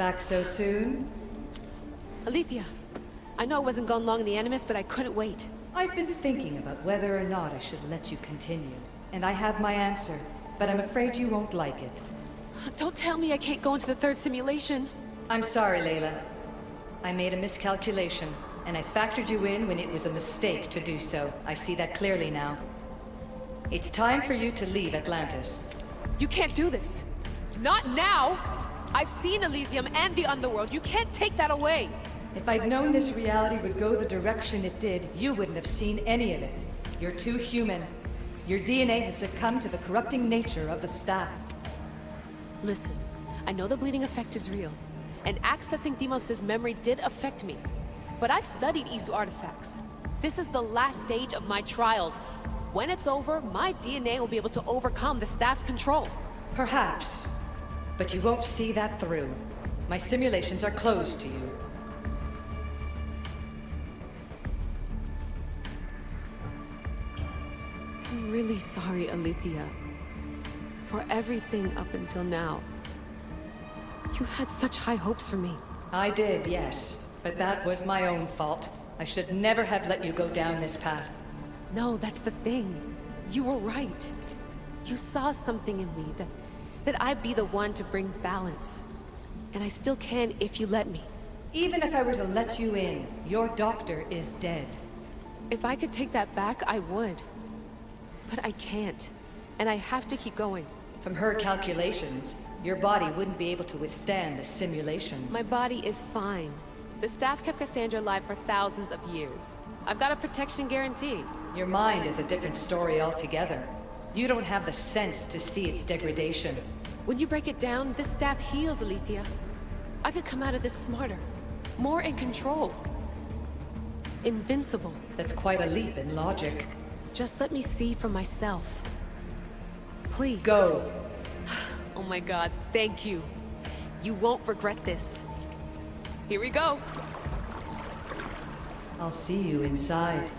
Back so soon? Alethea, I know I wasn't gone long in the Animus, but I couldn't wait. I've been thinking about whether or not I should let you continue. And I have my answer, but I'm afraid you won't like it. Don't tell me I can't go into the third simulation. I'm sorry, Layla. I made a miscalculation, and I factored you in when it was a mistake to do so. I see that clearly now. It's time for you to leave Atlantis. You can't do this. Not now! I've seen Elysium and the Underworld. You can't take that away! If I'd known this reality would go the direction it did, you wouldn't have seen any of it. You're too human. Your DNA has succumbed to the corrupting nature of the Staff. Listen, I know the bleeding effect is real, and accessing Deimos' memory did affect me. But I've studied Isu artifacts. This is the last stage of my trials. When it's over, my DNA will be able to overcome the Staff's control. Perhaps. But you won't see that through. My simulations are closed to you. I'm really sorry, Alethea. For everything up until now. You had such high hopes for me. I did, yes. But that was my own fault. I should never have let you go down this path. No, that's the thing. You were right. You saw something in me that I'd be the one to bring balance. And I still can if you let me. Even if I were to let you in, your doctor is dead. If I could take that back, I would. But I can't. And I have to keep going. From her calculations, your body wouldn't be able to withstand the simulations. My body is fine. The Staff kept Cassandra alive for thousands of years. I've got a protection guarantee. Your mind is a different story altogether. You don't have the sense to see its degradation. When you break it down, this Staff heals, Alethea. I could come out of this smarter, more in control. Invincible. That's quite a leap in logic. Just let me see for myself. Please. Go. Oh my god, thank you. You won't regret this. Here we go. I'll see you inside.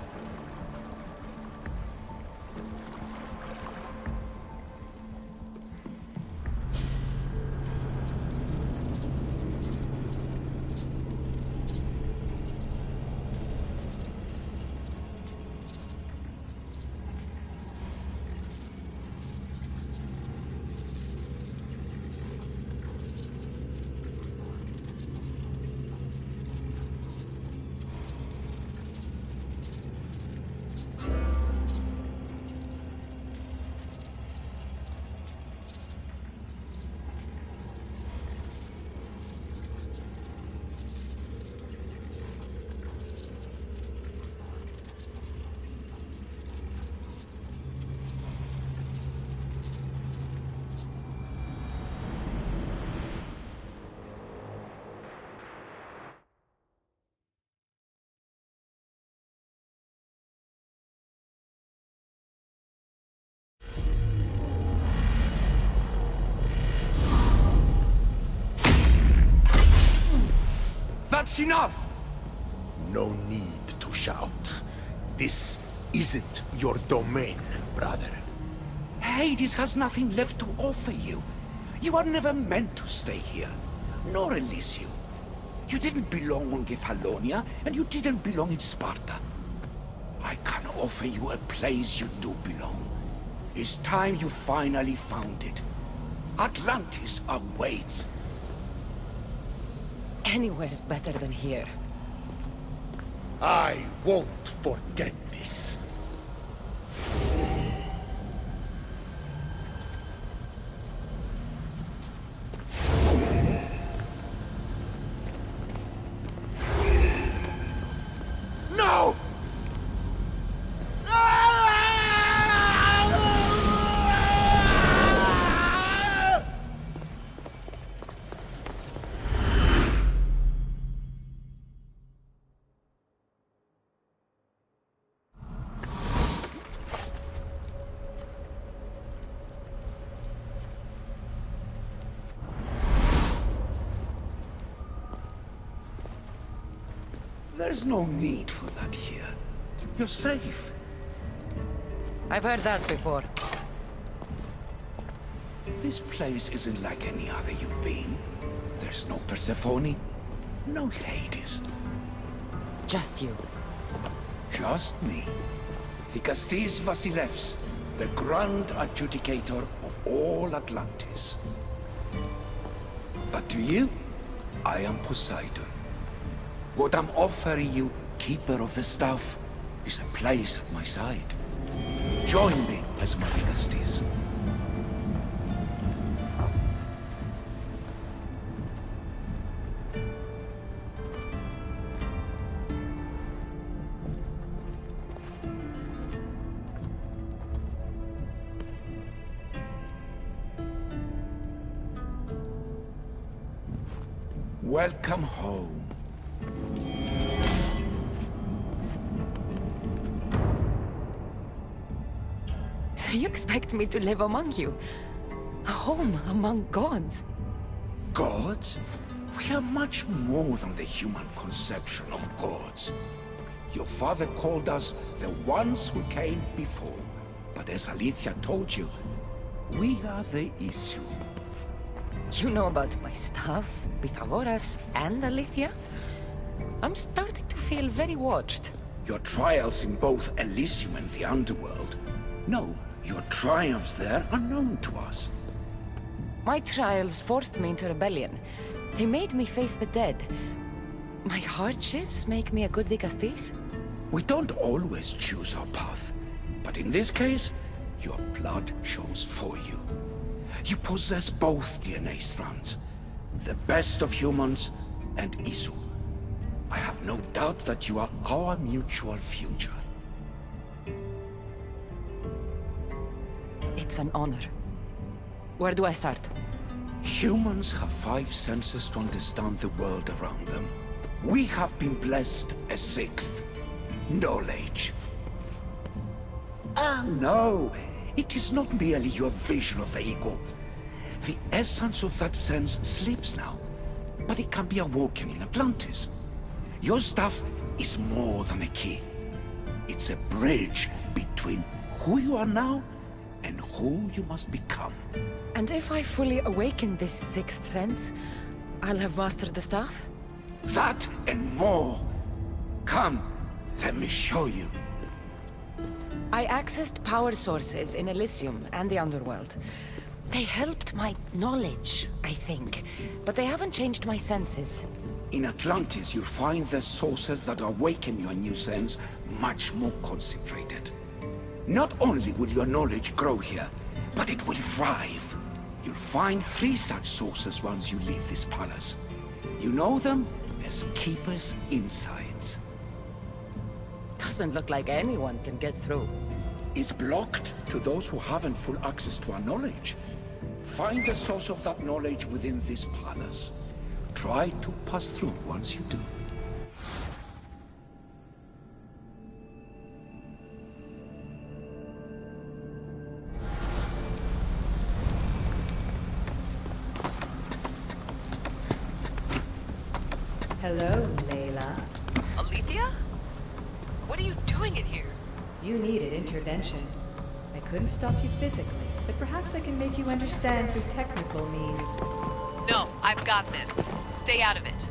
That's enough! No need to shout. This isn't your domain, brother. Hades has nothing left to offer you. You are never meant to stay here, nor Elysium. You didn't belong on Kefalonia, and you didn't belong in Sparta. I can offer you a place you do belong. It's time you finally found it. Atlantis awaits. Anywhere's better than here. I won't forget this. No! There's no need for that here. You're safe. I've heard that before. This place isn't like any other you've been. There's no Persephone, no Hades. Just you. Just me. Thikastis Vasilevs, the grand adjudicator of all Atlantis. But to you, I am Poseidon. What I'm offering you, Keeper of the Staff, is a place at my side. Join me as my Thikastis. Welcome home. So you expect me to live among you? A home among gods? Gods? We are much more than the human conception of gods. Your father called us the ones who came before. But as Alethea told you, we are the issue. You know about my staff, Pythagoras, and Alethea? I'm starting to feel very watched. Your trials in both Elysium and the underworld. No, your triumphs there are known to us. My trials forced me into rebellion. They made me face the dead. My hardships make me a good Thikastis? We don't always choose our path. But in this case, your blood shows for you. You possess both DNA strands. The best of humans and Isu. I have no doubt that you are our mutual future. It's an honor. Where do I start? Humans have 5 senses to understand the world around them. We have been blessed a 6th. Knowledge. Ah, no! It is not merely your vision of the ego. The essence of that sense sleeps now, but it can be awoken in Atlantis. Your staff is more than a key. It's a bridge between who you are now and who you must become. And if I fully awaken this 6th sense, I'll have mastered the staff? That and more. Come, let me show you. I accessed power sources in Elysium and the underworld. They helped my knowledge, I think, but they haven't changed my senses. In Atlantis, you'll find the sources that awaken your new sense much more concentrated. Not only will your knowledge grow here, but it will thrive. You'll find 3 such sources once you leave this palace. You know them as Keeper's Insights. Doesn't look like anyone can get through. It's blocked to those who haven't full access to our knowledge. Find the source of that knowledge within this palace. Try to pass through once you do. Hello, Layla. Alethea? What are you doing in here? You needed intervention. I couldn't stop you physically, but perhaps I can make you understand through technical means. No, I've got this. Stay out of it.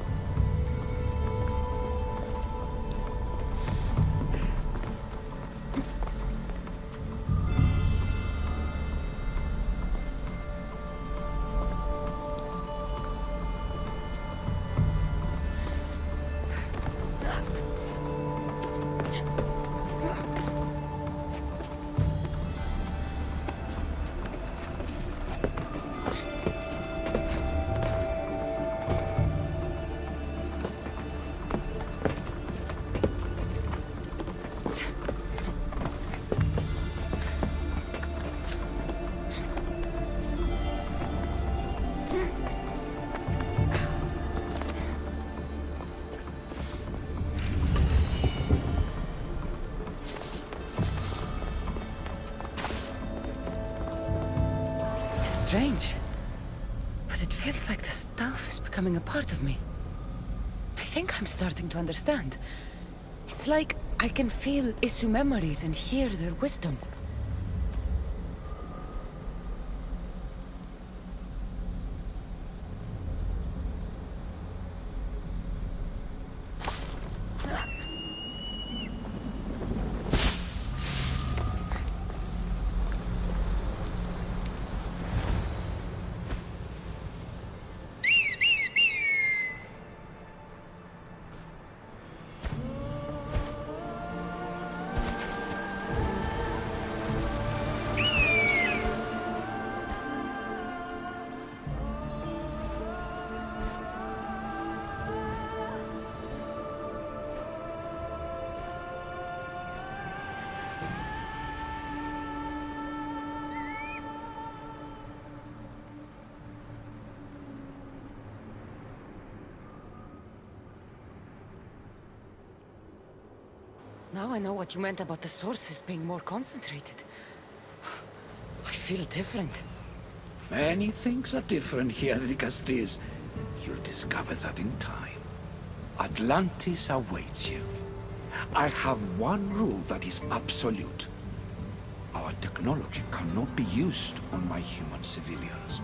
Strange. But it feels like the staff is becoming a part of me. I think I'm starting to understand. It's like I can feel Isu memories and hear their wisdom. Now I know what you meant about the sources being more concentrated. I feel different. Many things are different here, Dicastis. You'll discover that in time. Atlantis awaits you. I have one rule that is absolute. Our technology cannot be used on my human civilians.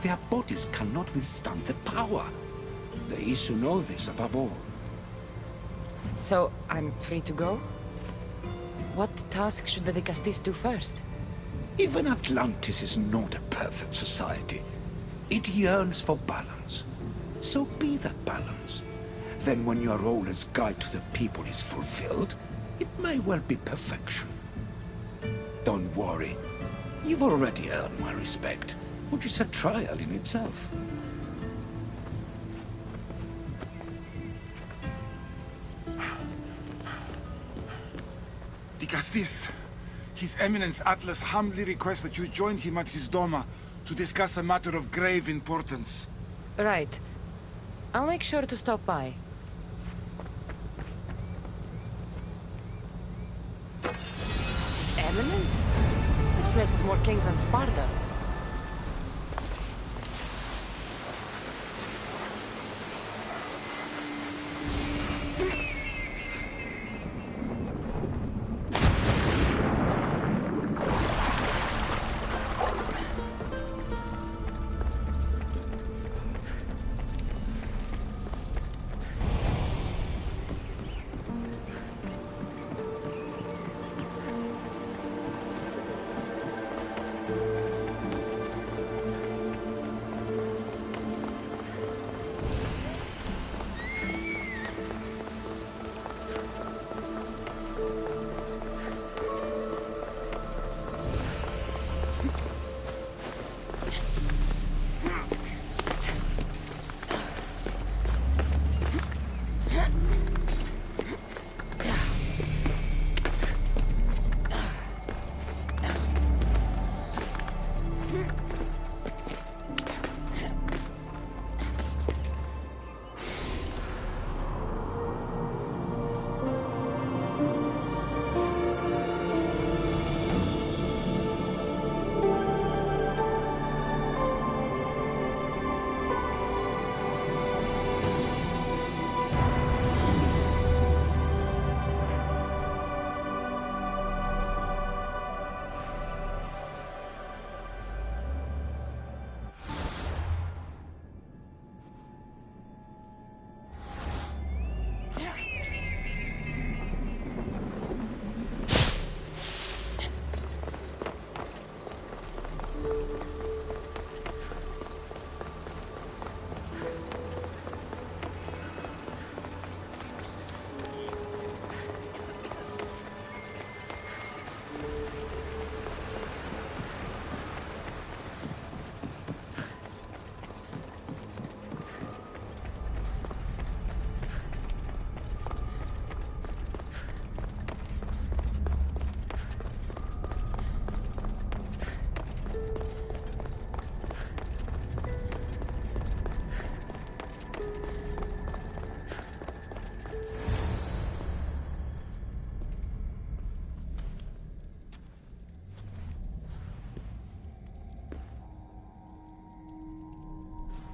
Their bodies cannot withstand the power. The Isu know this above all. So, I'm free to go? What task should the Dicastis do first? Even Atlantis is not a perfect society. It yearns for balance. So be that balance. Then when your role as guide to the people is fulfilled, it may well be perfection. Don't worry. You've already earned my respect, which is a trial in itself. Dicastis, His Eminence Atlas humbly requests that you join him at his Doma to discuss a matter of grave importance. Right. I'll make sure to stop by. His Eminence? This place is more kings than Sparta.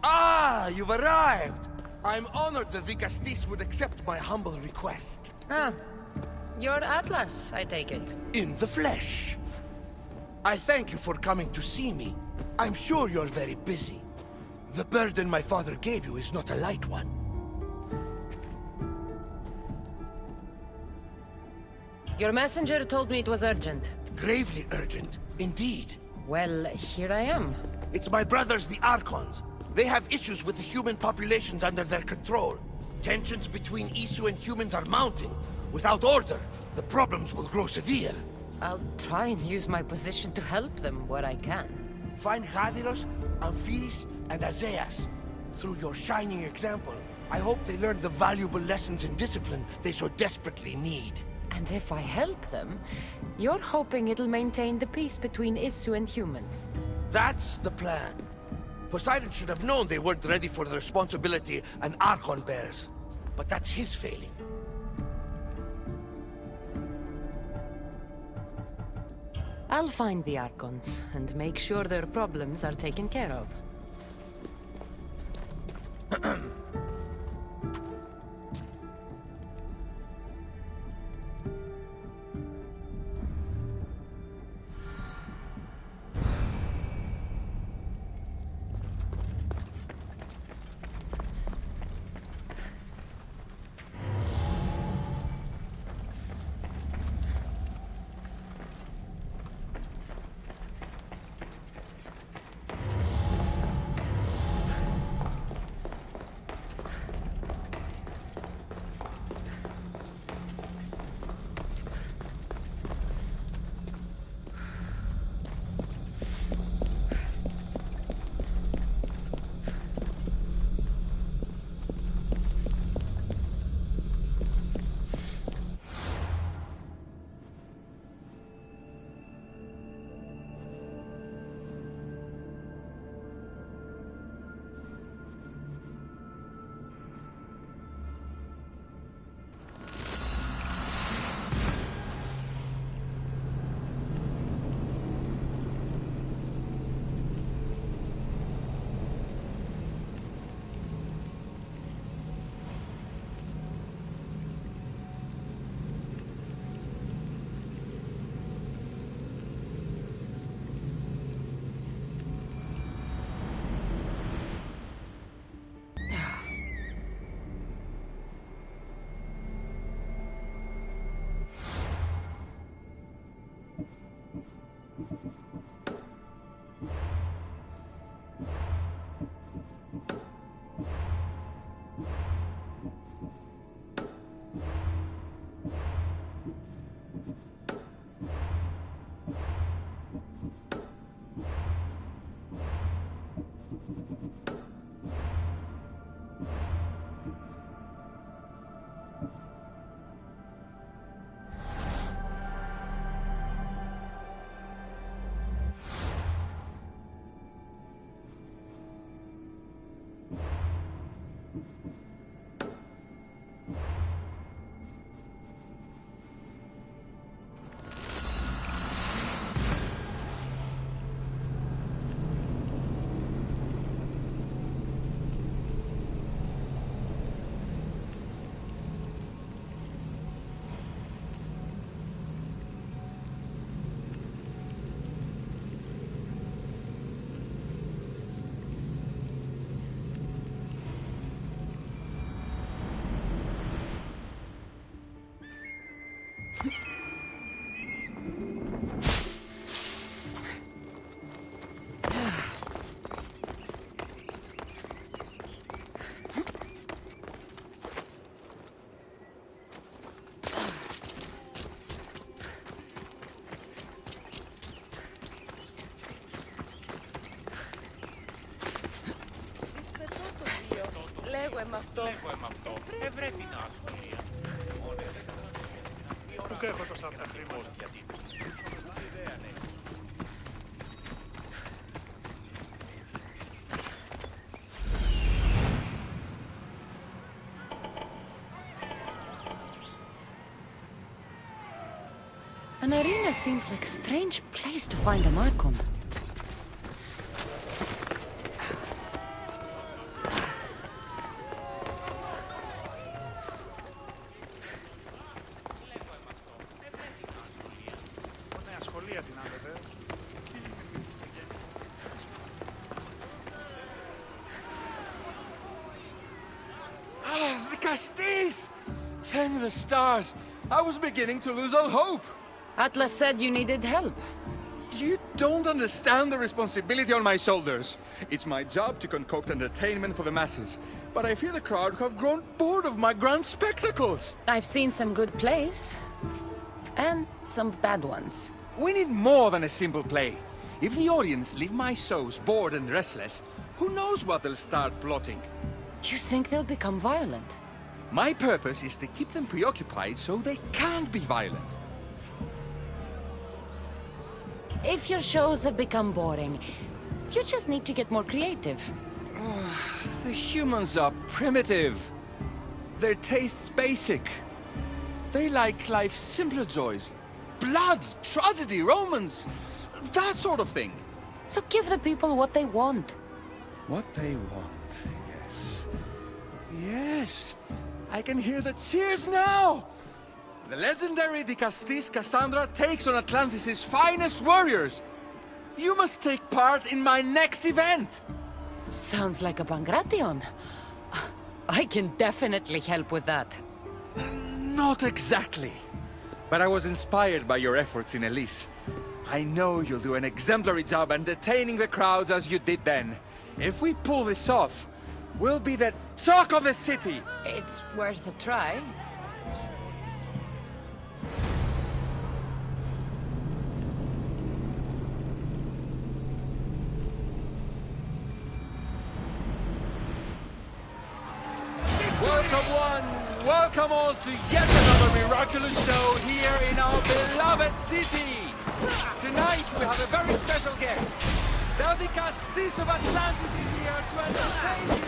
Ah, you've arrived! I'm honored that Dicastis would accept my humble request. Ah, you're Atlas, I take it. In the flesh. I thank you for coming to see me. I'm sure you're very busy. The burden my father gave you is not a light one. Your messenger told me it was urgent. Gravely urgent, indeed. Well, here I am. It's my brothers, the Archons. They have issues with the human populations under their control. Tensions between Isu and humans are mounting. Without order, the problems will grow severe. I'll try and use my position to help them where I can. Find Hadiros, Amphilis, and Azeas. Through your shining example, I hope they learn the valuable lessons in discipline they so desperately need. And if I help them, you're hoping it'll maintain the peace between Isu and humans. That's the plan. Poseidon should have known they weren't ready for the responsibility an Archon bears. But that's his failing. I'll find the Archons and make sure their problems are taken care of. Πρέπει να ασχολεί. Πού και έχω τόσα αυτά χρήματα. An arena seems like a strange place to find an Archon. Thank the stars! I was beginning to lose all hope! Atlas said you needed help. You don't understand the responsibility on my shoulders. It's my job to concoct entertainment for the masses. But I fear the crowd have grown bored of my grand spectacles. I've seen some good plays. And some bad ones. We need more than a simple play. If the audience leave my shows bored and restless, who knows what they'll start plotting? You think they'll become violent? My purpose is to keep them preoccupied so they can't be violent. If your shows have become boring, you just need to get more creative. The humans are primitive. Their tastes basic. They like life's simpler joys. blood, tragedy, romance, that sort of thing. So give the people what they want. What they want, yes. Yes, I can hear the cheers now! The legendary Di Castis Cassandra takes on Atlantis' finest warriors. You must take part in my next event! Sounds like a Pangration. I can definitely help with that. Not exactly. But I was inspired by your efforts in Elysium. I know you'll do an exemplary job entertaining the crowds as you did then. If we pull this off, we'll be the talk of the city! It's worth a try. Welcome one, welcome all to yet another miraculous show here in our beloved city! Tonight we have a very special guest. The Castis of Atlantis is here to entertain you!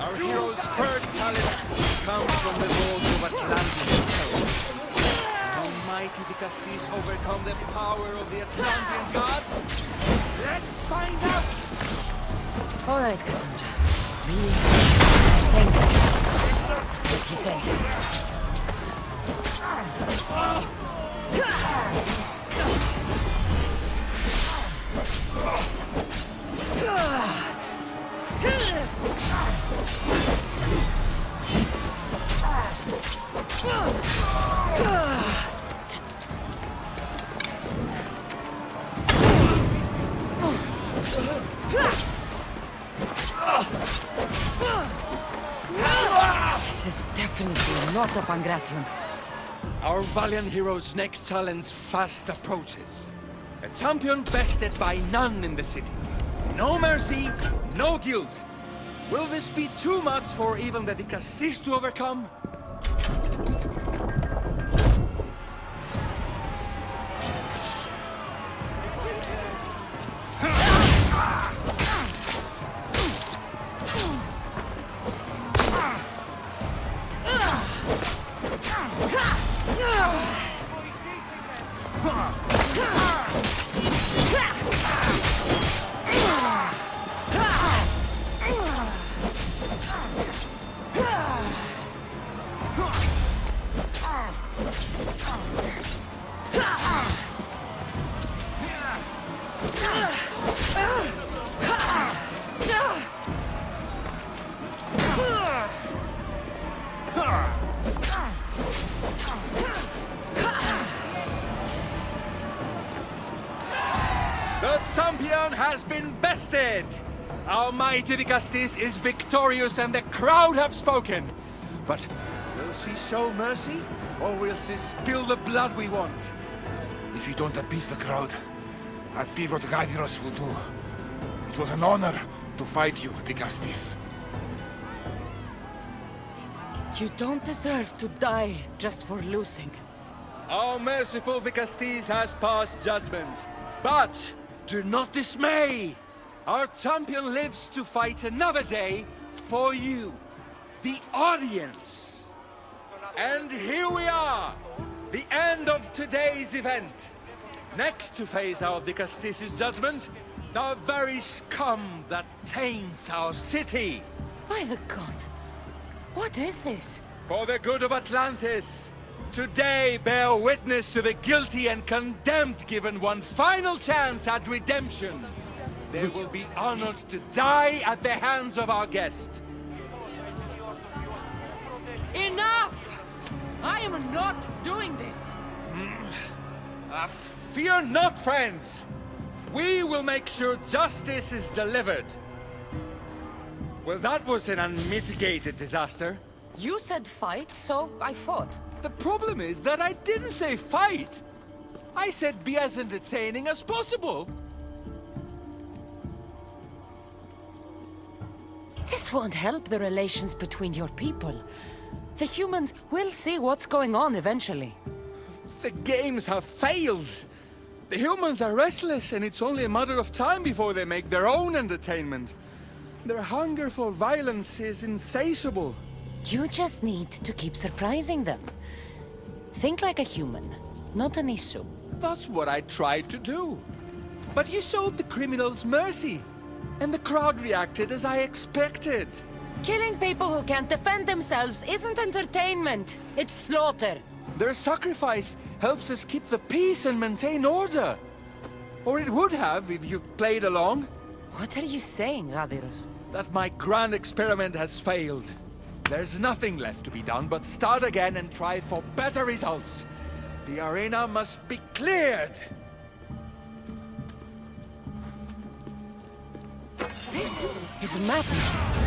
Our hero's third talent comes from the walls of Atlantis itself. How mighty the Castis overcome the power of the Atlantean god? Let's find out! All right, Cassandra. We entertain them. That's what he said. This is definitely not a Pangration. Our valiant hero's next challenge fast approaches. A champion bested by none in the city. No mercy, no guilt. Will this be too much for even the Di Castis to overcome? The champion has been bested! Our mighty Di Castis is victorious and the crowd have spoken. But will she show mercy? Or will she spill the blood we want? If you don't appease the crowd, I fear what Gyros will do. It was an honor to fight you, Di Castis. You don't deserve to die just for losing. Our merciful Di Castis has passed judgment. But do not dismay! Our champion lives to fight another day for you, the audience. And here we are, the end of today's event. Next to face our Di Castis' judgment, the very scum that taints our city. By the gods, what is this? For the good of Atlantis, today bear witness to the guilty and condemned given one final chance at redemption. They will be honored to die at the hands of our guest. Enough! I am not doing this! Fear not, friends! We will make sure justice is delivered. Well, that was an unmitigated disaster. You said fight, so I fought. The problem is that I didn't say fight. I said be as entertaining as possible. This won't help the relations between your people. The humans will see what's going on eventually. The games have failed. The humans are restless, and it's only a matter of time before they make their own entertainment. Their hunger for violence is insatiable. You just need to keep surprising them. Think like a human, not an issue. That's what I tried to do. But you showed the criminals mercy. And the crowd reacted as I expected. Killing people who can't defend themselves isn't entertainment. It's slaughter. Their sacrifice helps us keep the peace and maintain order. Or it would have if you played along. What are you saying, Gaviros? That my grand experiment has failed. There's nothing left to be done but start again and try for better results. The arena must be cleared. This is madness.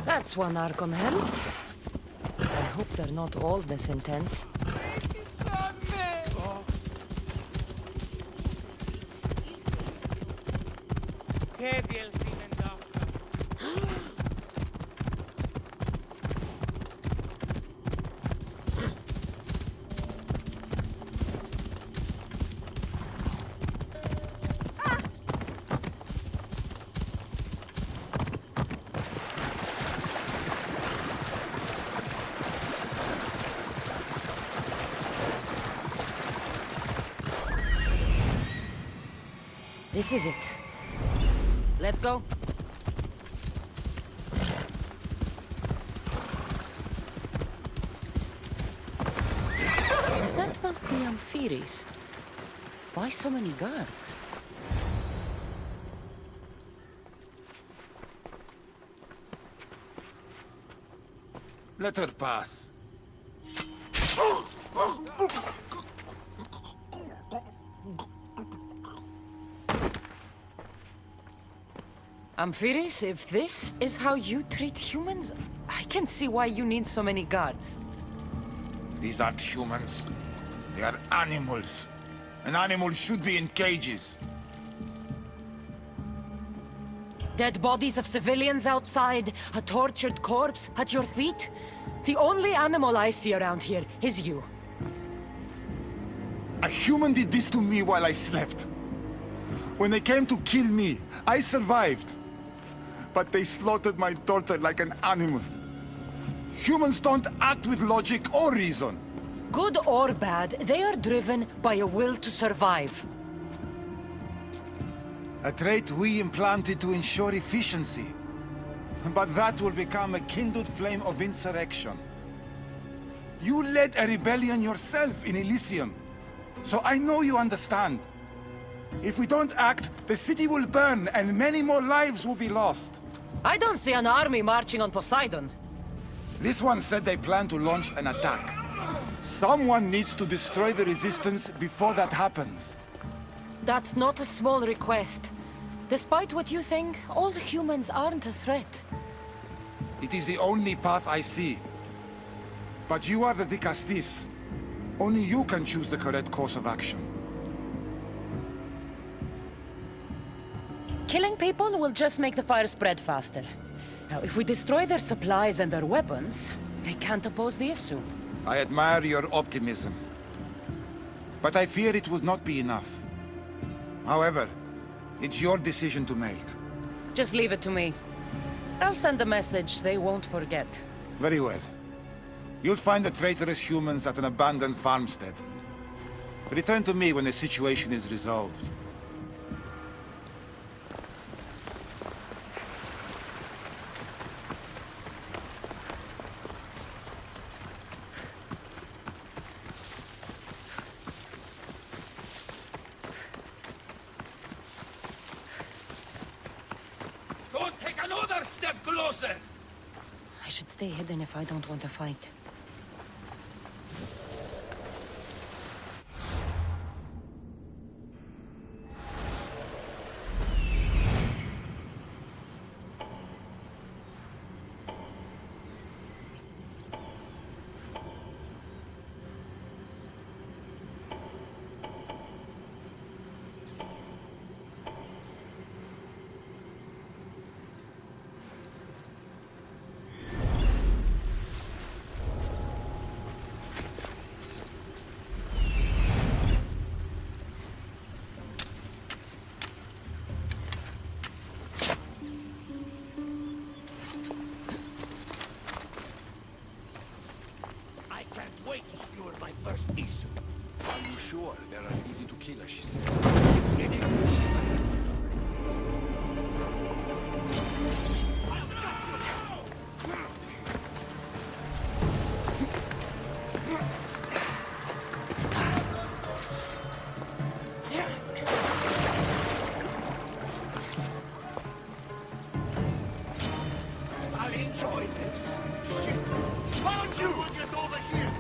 That's one Archon helped. I hope they're not all this intense. This is it. Let's go. That must be Amphiris. Why so many guards? Let her pass. Amphiris, if this is how you treat humans, I can see why you need so many guards. These aren't humans. They are animals. An animal should be in cages. Dead bodies of civilians outside, a tortured corpse at your feet. The only animal I see around here is you. A human did this to me while I slept. When they came to kill me, I survived. But they slaughtered my daughter like an animal. Humans don't act with logic or reason. Good or bad, they are driven by a will to survive. A trait we implanted to ensure efficiency. But that will become a kindled flame of insurrection. You led a rebellion yourself in Elysium. So I know you understand. If we don't act, the city will burn and many more lives will be lost. I don't see an army marching on Poseidon. This one said they plan to launch an attack. Someone needs to destroy the resistance before that happens. That's not a small request. Despite what you think, all humans aren't a threat. It is the only path I see. But you are the Dicastis. Only you can choose the correct course of action. Killing people will just make the fire spread faster. Now, if we destroy their supplies and their weapons, they can't oppose the issue. I admire your optimism. But I fear it will not be enough. However, It's your decision to make. Just leave it to me. I'll send a message they won't forget. Very well. You'll find the traitorous humans at an abandoned farmstead. Return to me when the situation is resolved. Don't take another step closer! I should stay hidden if I don't want to fight. I can't wait to skewer my first issue. Are you sure they're as easy to kill as she says? I'll enjoy this. Found you! Get over here!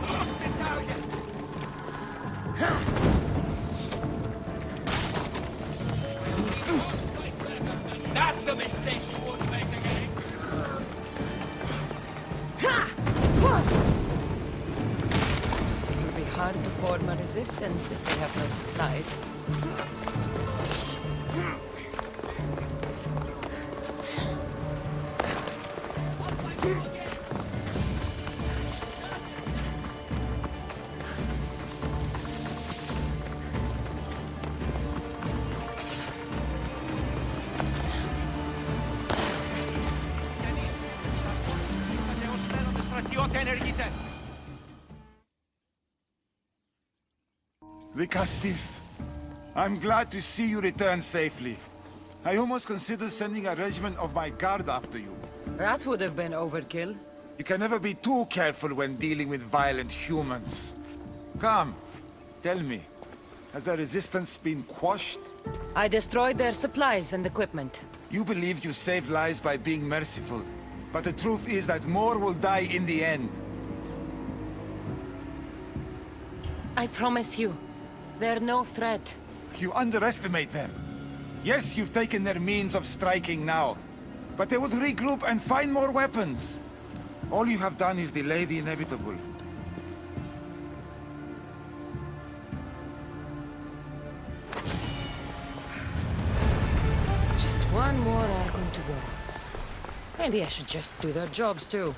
Lost the target! That's a mistake you won't make again! It will be hard to form a resistance if they have no supplies. Vicastis, I'm glad to see you return safely. I almost considered sending a regiment of my guard after you. That would have been overkill. You can never be too careful when dealing with violent humans. Come, tell me, has the resistance been quashed? I destroyed their supplies and equipment. You believed you saved lives by being merciful, but the truth is that more will die in the end. I promise you, they're no threat. You underestimate them. Yes, you've taken their means of striking now, but they would regroup and find more weapons. All you have done is delay the inevitable. Just one more Archon to go. Maybe I should just do their jobs too.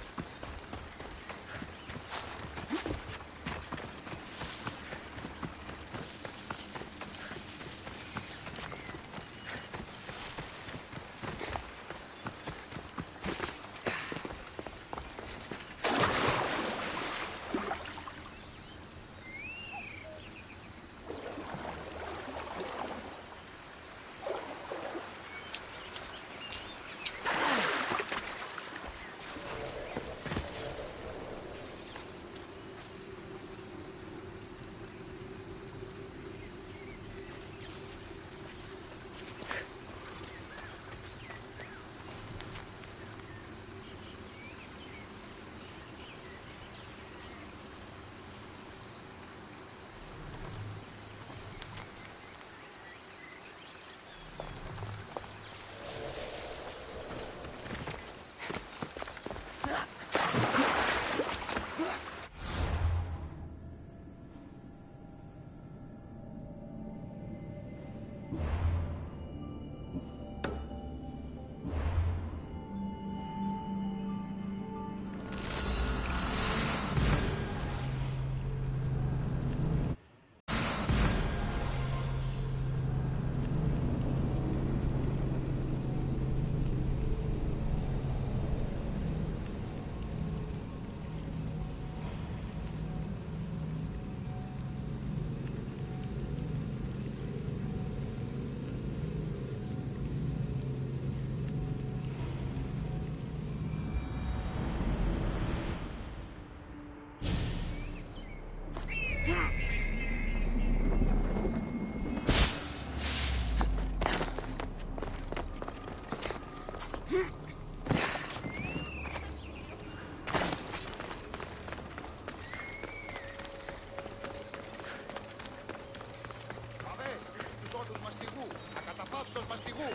Τους όρους μαστιγού! Ακαταφάυστος μαστιγού!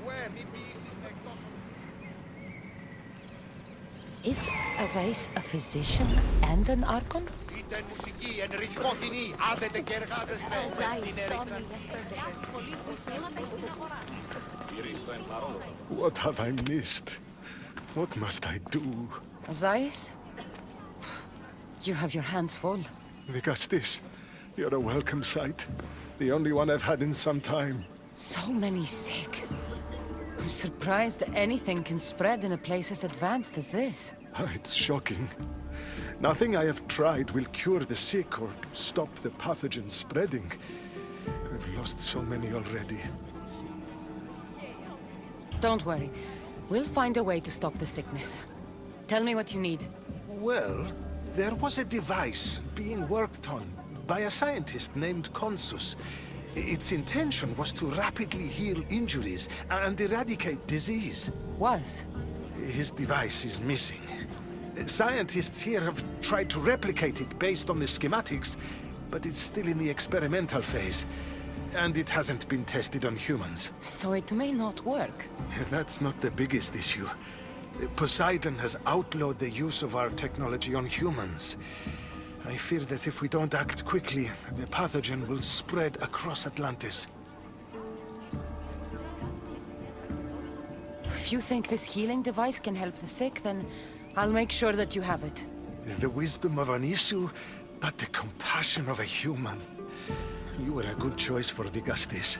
Ουε, μη ποιήσεις με εκτός... Is Azais a physician and an Archon? Είτε μουσική, εν ρυθμό τινή, άδετε και εργάζεστε! What have I missed? What must I do? Azais? You have your hands full. Vigastis, you're a welcome sight. The only one I've had in some time. So many sick. I'm surprised anything can spread in a place as advanced as this. It's shocking. Nothing I have tried will cure the sick or stop the pathogen spreading. I've lost so many already. Don't worry. We'll find a way to stop the sickness. Tell me what you need. Well, there was a device being worked on by a scientist named Consus. Its intention was to rapidly heal injuries and eradicate disease. Was? His device is missing. Scientists here have tried to replicate it based on the schematics, but it's still in the experimental phase. And it hasn't been tested on humans. So it may not work. That's not the biggest issue. Poseidon has outlawed the use of our technology on humans. I fear that if we don't act quickly, the pathogen will spread across Atlantis. If you think this healing device can help the sick, then I'll make sure that you have it. The wisdom of an issue, but the compassion of a human. You were a good choice for Vigastis.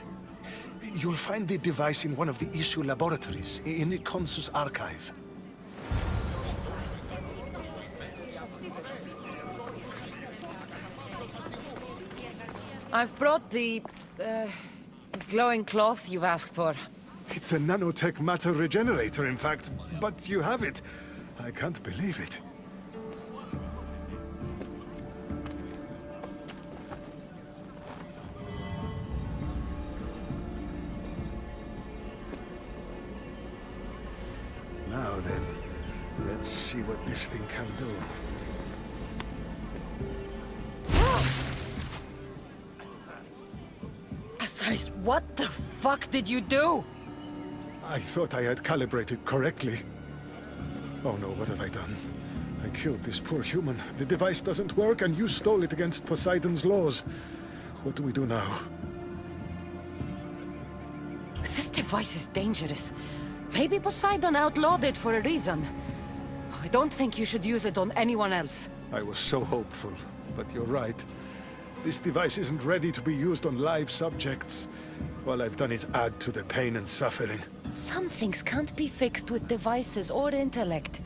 You'll find the device in one of the issue laboratories, in the Consus archive. I've brought the, glowing cloth you've asked for. It's a nanotech matter regenerator, in fact, but you have it. I can't believe it. Now then, let's see what this thing can do. Azais, what the fuck did you do? I thought I had calibrated correctly. Oh no, what have I done? I killed this poor human. The device doesn't work, and you stole it against Poseidon's laws. What do we do now? This device is dangerous. Maybe Poseidon outlawed it for a reason. I don't think you should use it on anyone else. I was so hopeful, but you're right. This device isn't ready to be used on live subjects. All I've done is add to the pain and suffering. Some things can't be fixed with devices or intellect.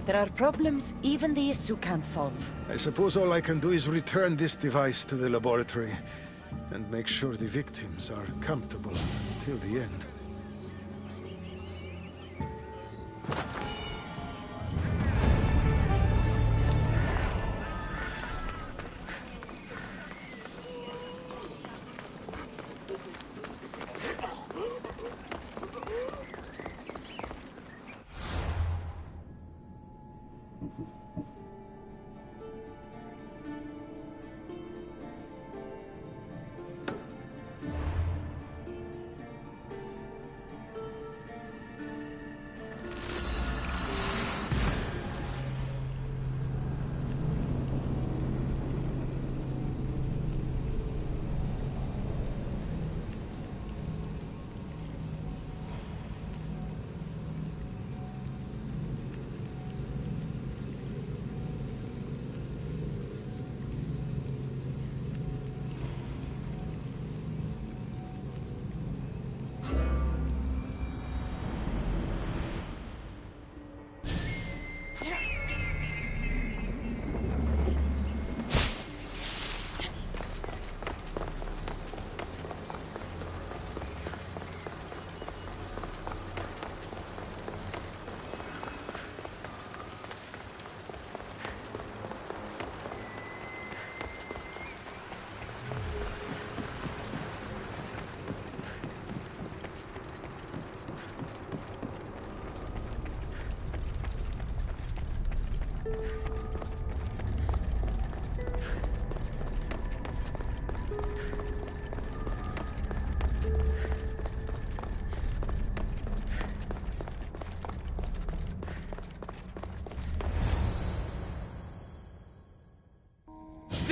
There are problems even the issue can't solve. I suppose all I can do is return this device to the laboratory and make sure the victims are comfortable till the end.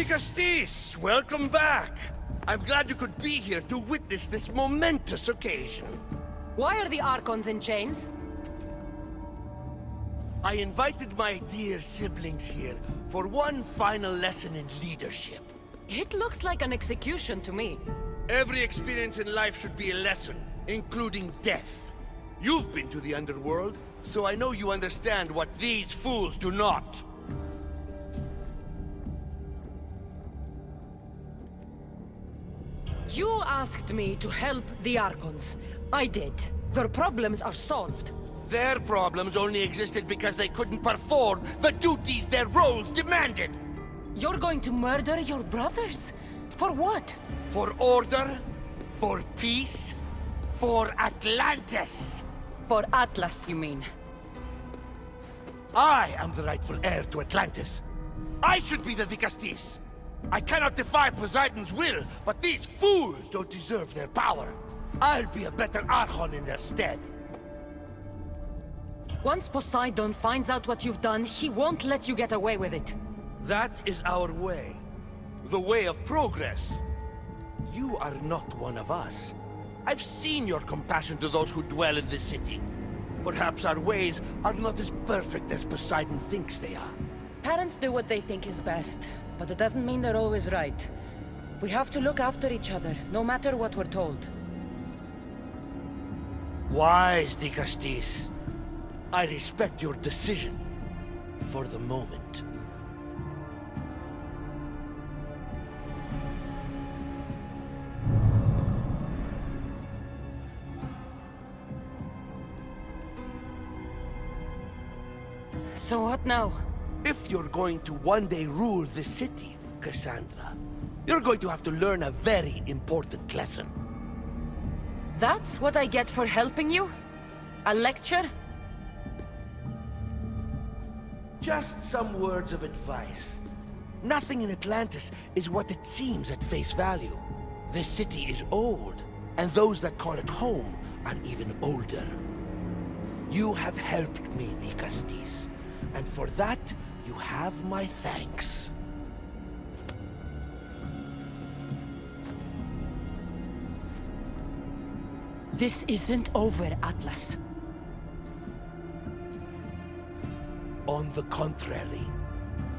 Vicastis, welcome back. I'm glad you could be here to witness this momentous occasion. Why are the Archons in chains? I invited my dear siblings here for one final lesson in leadership. It looks like an execution to me. Every experience in life should be a lesson, including death. You've been to the underworld, so I know you understand what these fools do not. You asked me to help the Archons. I did. Their problems are solved. Their problems only existed because they couldn't perform the duties their roles demanded. You're going to murder your brothers? For what? For order, for peace, for Atlantis. For Atlas, you mean? I am the rightful heir to Atlantis. I should be the Vicastis. I cannot defy Poseidon's will, but these fools don't deserve their power. I'll be a better Archon in their stead. Once Poseidon finds out what you've done, he won't let you get away with it. That is our way. The way of progress. You are not one of us. I've seen your compassion to those who dwell in this city. Perhaps our ways are not as perfect as Poseidon thinks they are. Parents do what they think is best, but it doesn't mean they're always right. We have to look after each other, no matter what we're told. Wise, Vicastis. I respect your decision. For the moment. So what now? If you're going to one day rule the city, Cassandra, you're going to have to learn a very important lesson. That's what I get for helping you? A lecture? Just some words of advice. Nothing in Atlantis is what it seems at face value. This city is old, and those that call it home are even older. You have helped me, Vicastis, and for that, you have my thanks. This isn't over, Atlas. On the contrary,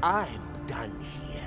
I'm done here.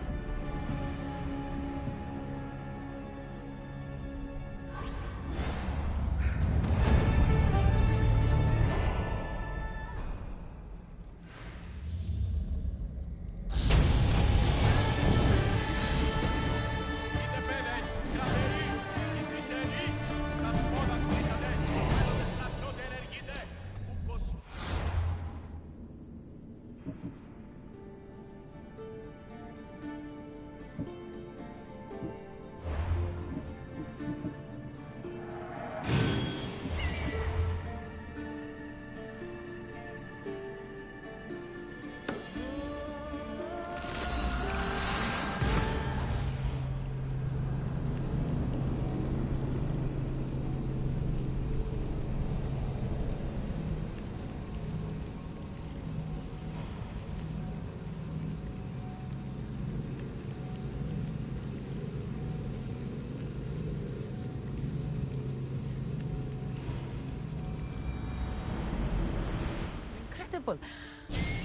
Incredible.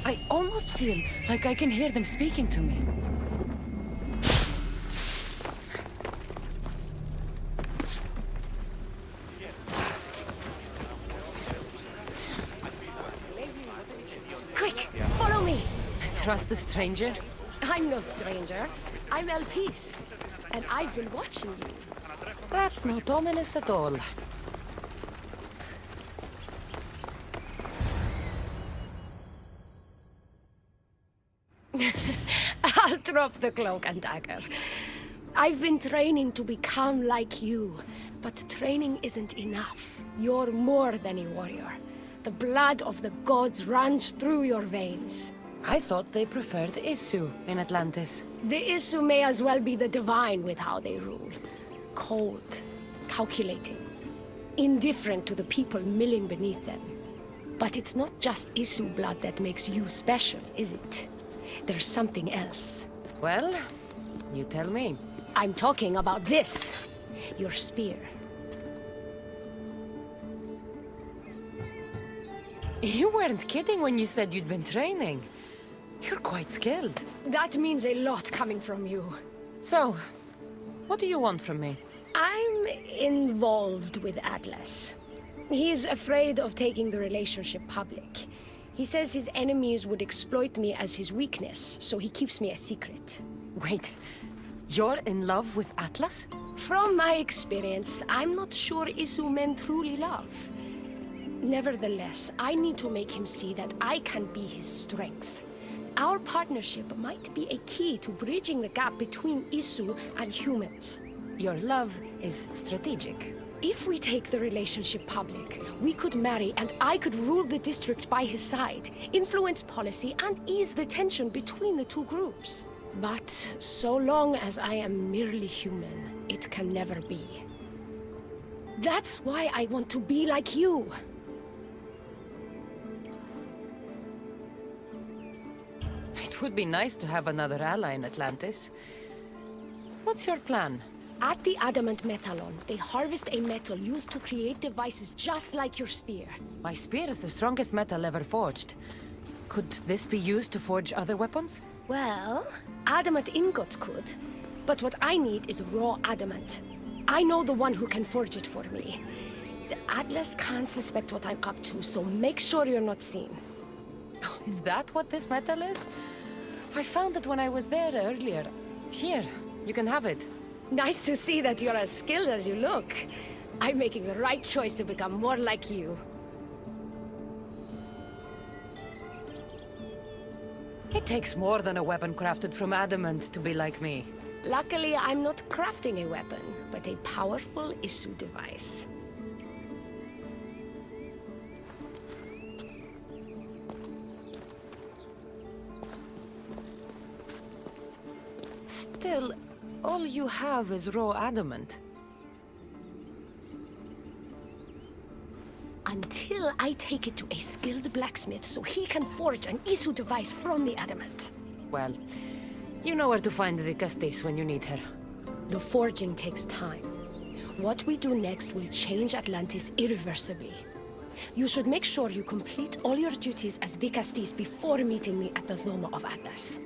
I almost feel like I can hear them speaking to me. Quick, follow me. Trust a stranger? I'm no stranger. I'm El Peace, and I've been watching you. That's not ominous at all. I'll drop the cloak and dagger. I've been training to become like you, but training isn't enough. You're more than a warrior. The blood of the gods runs through your veins. I thought they preferred Isu in Atlantis. The Isu may as well be the divine with how they rule. Cold, calculating, indifferent to the people milling beneath them. But it's not just Isu blood that makes you special, is it? There's something else. Well, You tell me. I'm talking about this. Your spear. You weren't kidding when you said you'd been training. You're quite skilled. That means a lot coming from you. So, what do you want from me? I'm involved with Atlas. He's afraid of taking the relationship public. He says his enemies would exploit me as his weakness, so he keeps me a secret. Wait, you're in love with Atlas? From my experience, I'm not sure Isu men truly love. Nevertheless, I need to make him see that I can be his strength. Our partnership might be a key to bridging the gap between Isu and humans. Your love is strategic. If we take the relationship public, we could marry and I could rule the district by his side, influence policy and ease the tension between the two groups. But so long as I am merely human, it can never be. That's why I want to be like you. It would be nice to have another ally in Atlantis. What's your plan? At the Adamant Metallon, they harvest a metal used to create devices just like your spear. My spear is the strongest metal ever forged. Could this be used to forge other weapons? Well, adamant ingots could. But what I need is raw adamant. I know the one who can forge it for me. The Atlas can't suspect what I'm up to, so make sure you're not seen. Is that what this metal is? I found it when I was there earlier. Here, you can have it. Nice to see that you're as skilled as you look. I'm making the right choice to become more like you. It takes more than a weapon crafted from adamant to be like me. Luckily, I'm not crafting a weapon, but a powerful Isu device. Still, all you have is raw adamant. Until I take it to a skilled blacksmith so he can forge an Isu device from the adamant. Well, you know where to find the Castis when you need her. The forging takes time. What we do next will change Atlantis irreversibly. You should make sure you complete all your duties as the Castis before meeting me at the Doma of Atlas.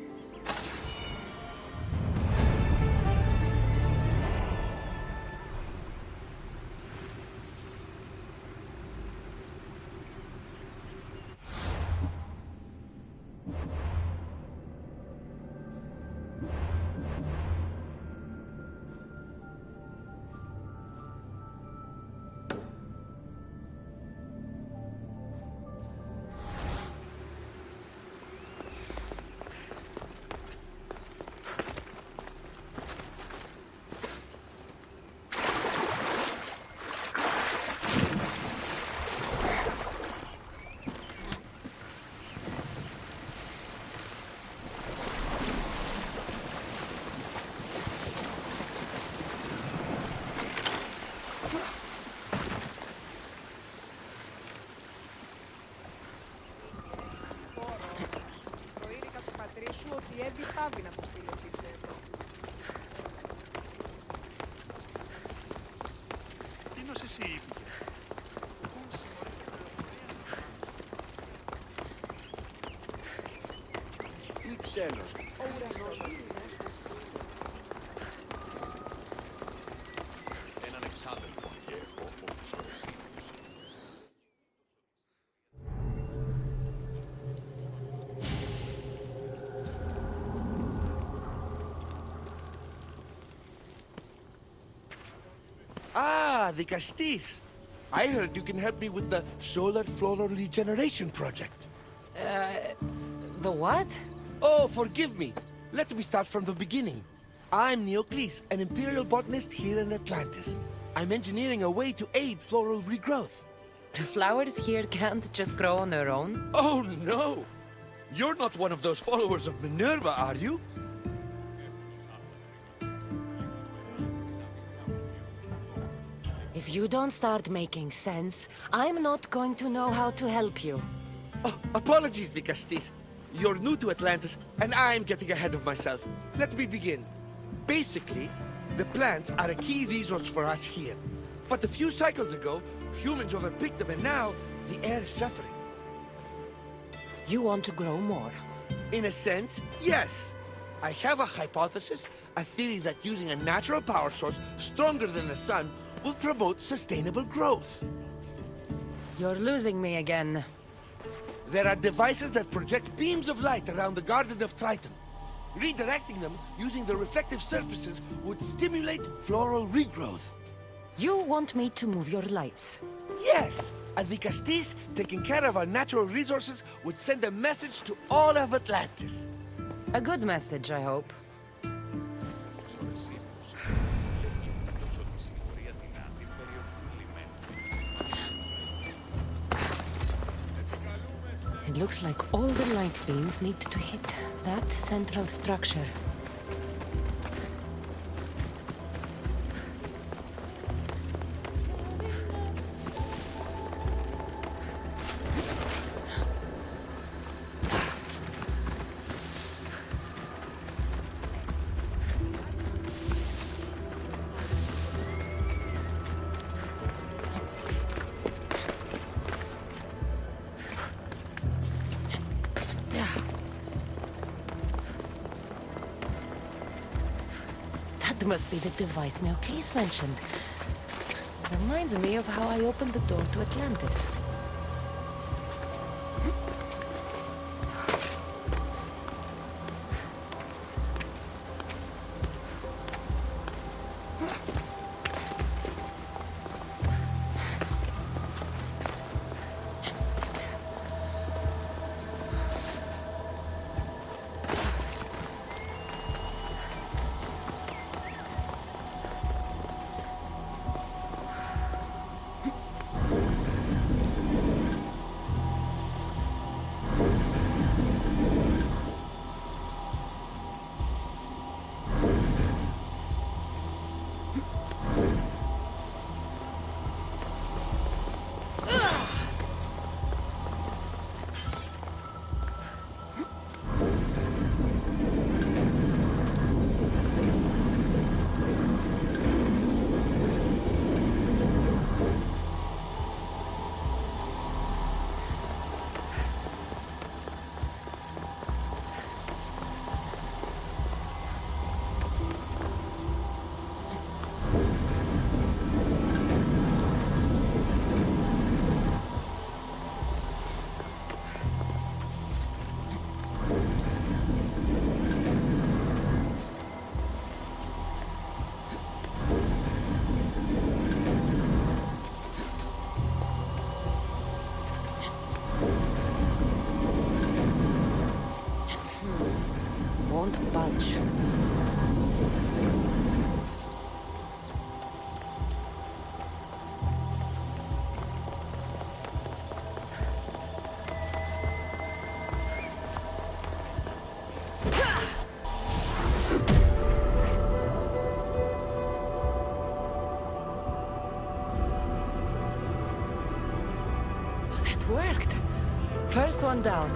Ah, the Castis. I heard you can help me with the Solar Floral Regeneration Project. The what? Oh, forgive me. Let me start from the beginning. I'm Neocles, an Imperial botanist here in Atlantis. I'm engineering a way to aid floral regrowth. The flowers here can't just grow on their own? Oh, no! You're not one of those followers of Minerva, are you? If you don't start making sense, I'm not going to know how to help you. Oh, apologies, the Castis. You're new to Atlantis, and I'm getting ahead of myself. Let me begin. Basically, the plants are a key resource for us here. But a few cycles ago, humans overpicked them, and now the air is suffering. You want to grow more? In a sense, yes. I have a hypothesis, a theory that using a natural power source stronger than the sun will promote sustainable growth. You're losing me again. There are devices that project beams of light around the Garden of Triton. Redirecting them using the reflective surfaces would stimulate floral regrowth. You want me to move your lights? Yes! And the Castis, taking care of our natural resources, would send a message to all of Atlantis. A good message, I hope. It looks like all the light beams need to hit that central structure. That must be the device Neocles mentioned. Reminds me of how I opened the door to Atlantis. Won't budge. That worked. First one down.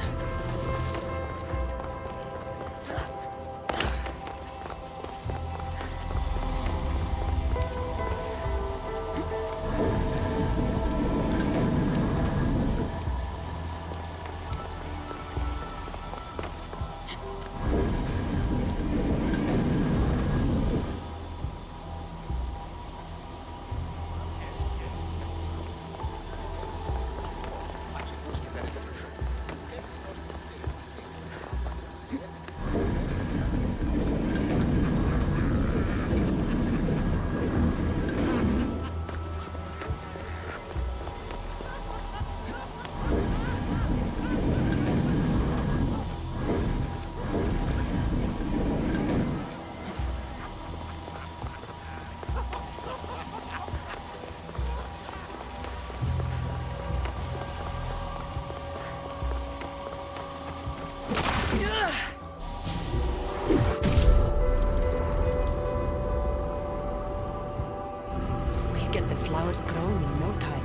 Flowers growing in no time.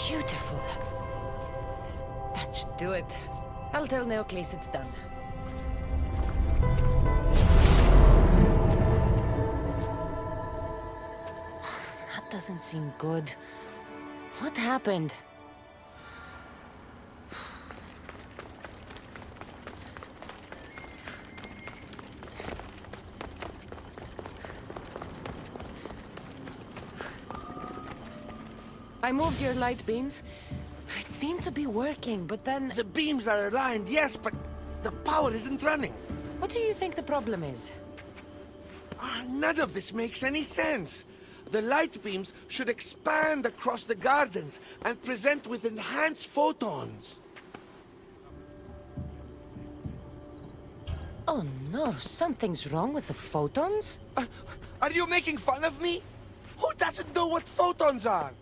Beautiful. That should do it. I'll tell Neocles it's done. That doesn't seem good. What happened? I moved your light beams. It seemed to be working, but then... The beams are aligned, yes, but the power isn't running. What do you think the problem is? None of this makes any sense. The light beams should expand across the gardens and present with enhanced photons. Oh no, something's wrong with the photons? Are you making fun of me? Who doesn't know what photons are?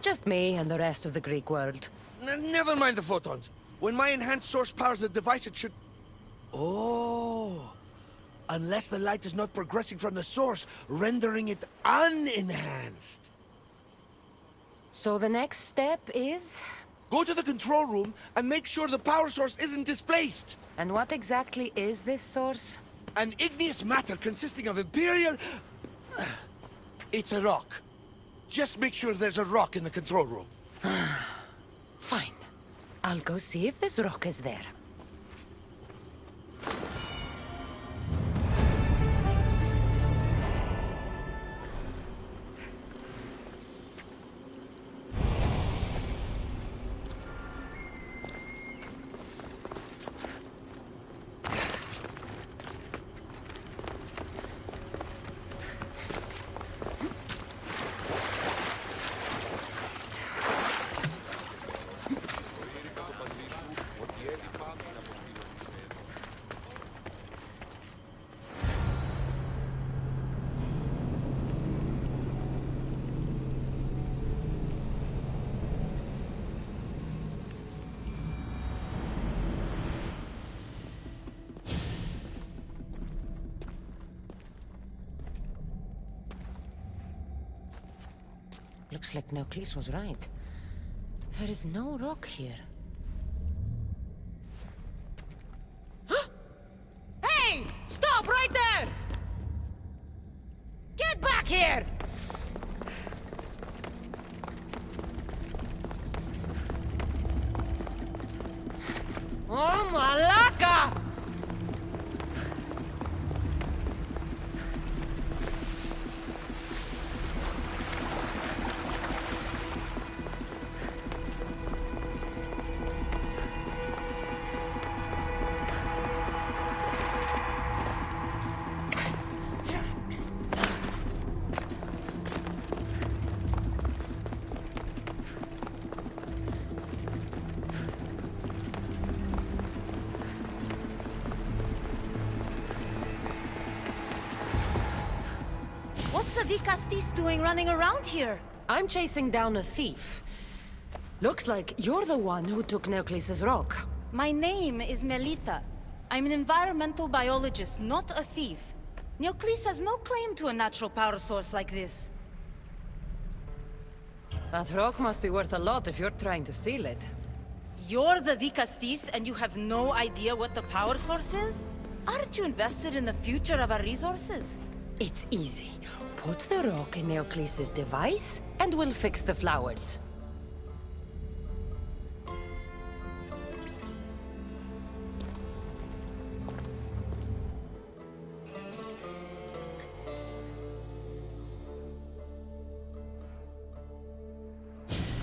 Just me and the rest of the Greek world. Never mind the photons. When my enhanced source powers the device, it should... Oh! Unless the light is not progressing from the source, rendering it unenhanced. So the next step is? Go to the control room and make sure the power source isn't displaced. And what exactly is this source? An igneous matter consisting of Imperial... It's a rock. Just make sure there's a rock in the control room. Fine. I'll go see if this rock is there. Looks like Neocles was right. There is no rock here. Hey! Stop right there! Get back here! Oh, Malaka! What's the Dicastis doing running around here? I'm chasing down a thief. Looks like you're the one who took Neocles' rock. My name is Melita. I'm an environmental biologist, not a thief. Neocles has no claim to a natural power source like this. That rock must be worth a lot if you're trying to steal it. You're the Dicastis and you have no idea what the power source is? Aren't you invested in the future of our resources? It's easy. Put the rock in Neocles' device, and we'll fix the flowers.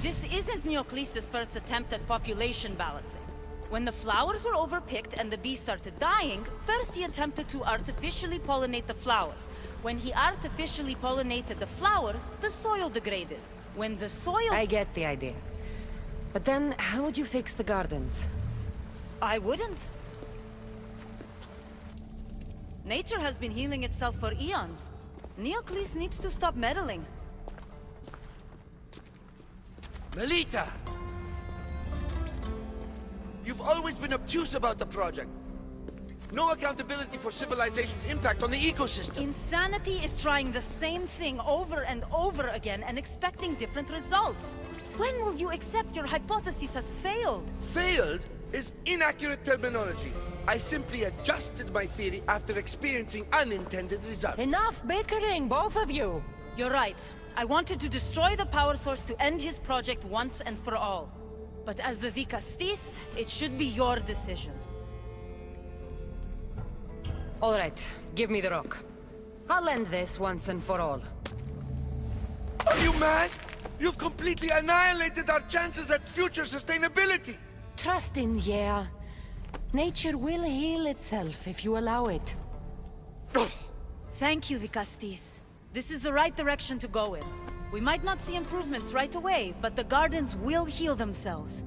This isn't Neocles' first attempt at population balancing. When the flowers were overpicked and the bees started dying, first he attempted to artificially pollinate the flowers. When he artificially pollinated the flowers, the soil degraded. When the soil... I get the idea. But then, how would you fix the gardens? I wouldn't. Nature has been healing itself for eons. Neocles needs to stop meddling. Melita! You've always been obtuse about the project. No accountability for civilization's impact on the ecosystem. Insanity is trying the same thing over and over again and expecting different results. When will you accept your hypothesis has failed? Failed is inaccurate terminology. I simply adjusted my theory after experiencing unintended results. Enough bickering, both of you! You're right. I wanted to destroy the power source to end his project once and for all. But as the Vicastis, it should be your decision. All right, give me the rock. I'll end this once and for all. Are you mad? You've completely annihilated our chances at future sustainability! Trust in yeah. Nature will heal itself if you allow it. Thank you, Vicastis. This is the right direction to go in. We might not see improvements right away, but the gardens will heal themselves.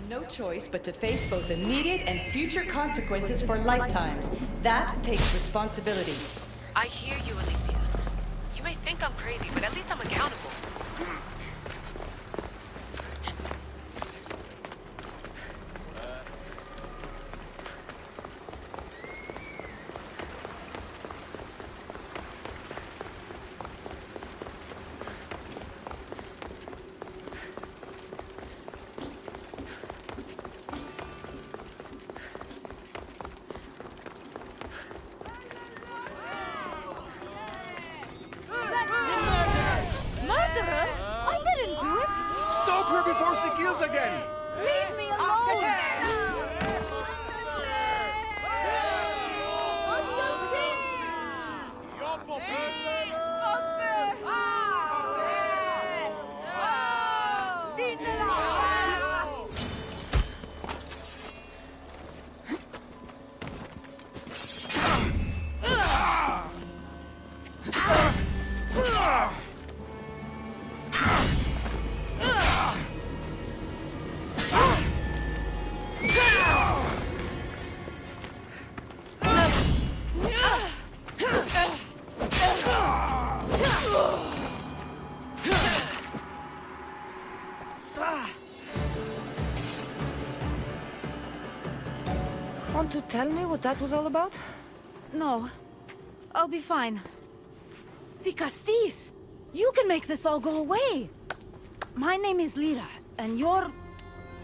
No choice but to face both immediate and future consequences for lifetimes. That takes responsibility. I hear you, Elysium. You may think I'm crazy, but at least I'm accountable. Stop her before she kills again! Leave me alone! Want to tell me what that was all about? No. I'll be fine. Vicastis! You can make this all go away! My name is Lyra, and you're...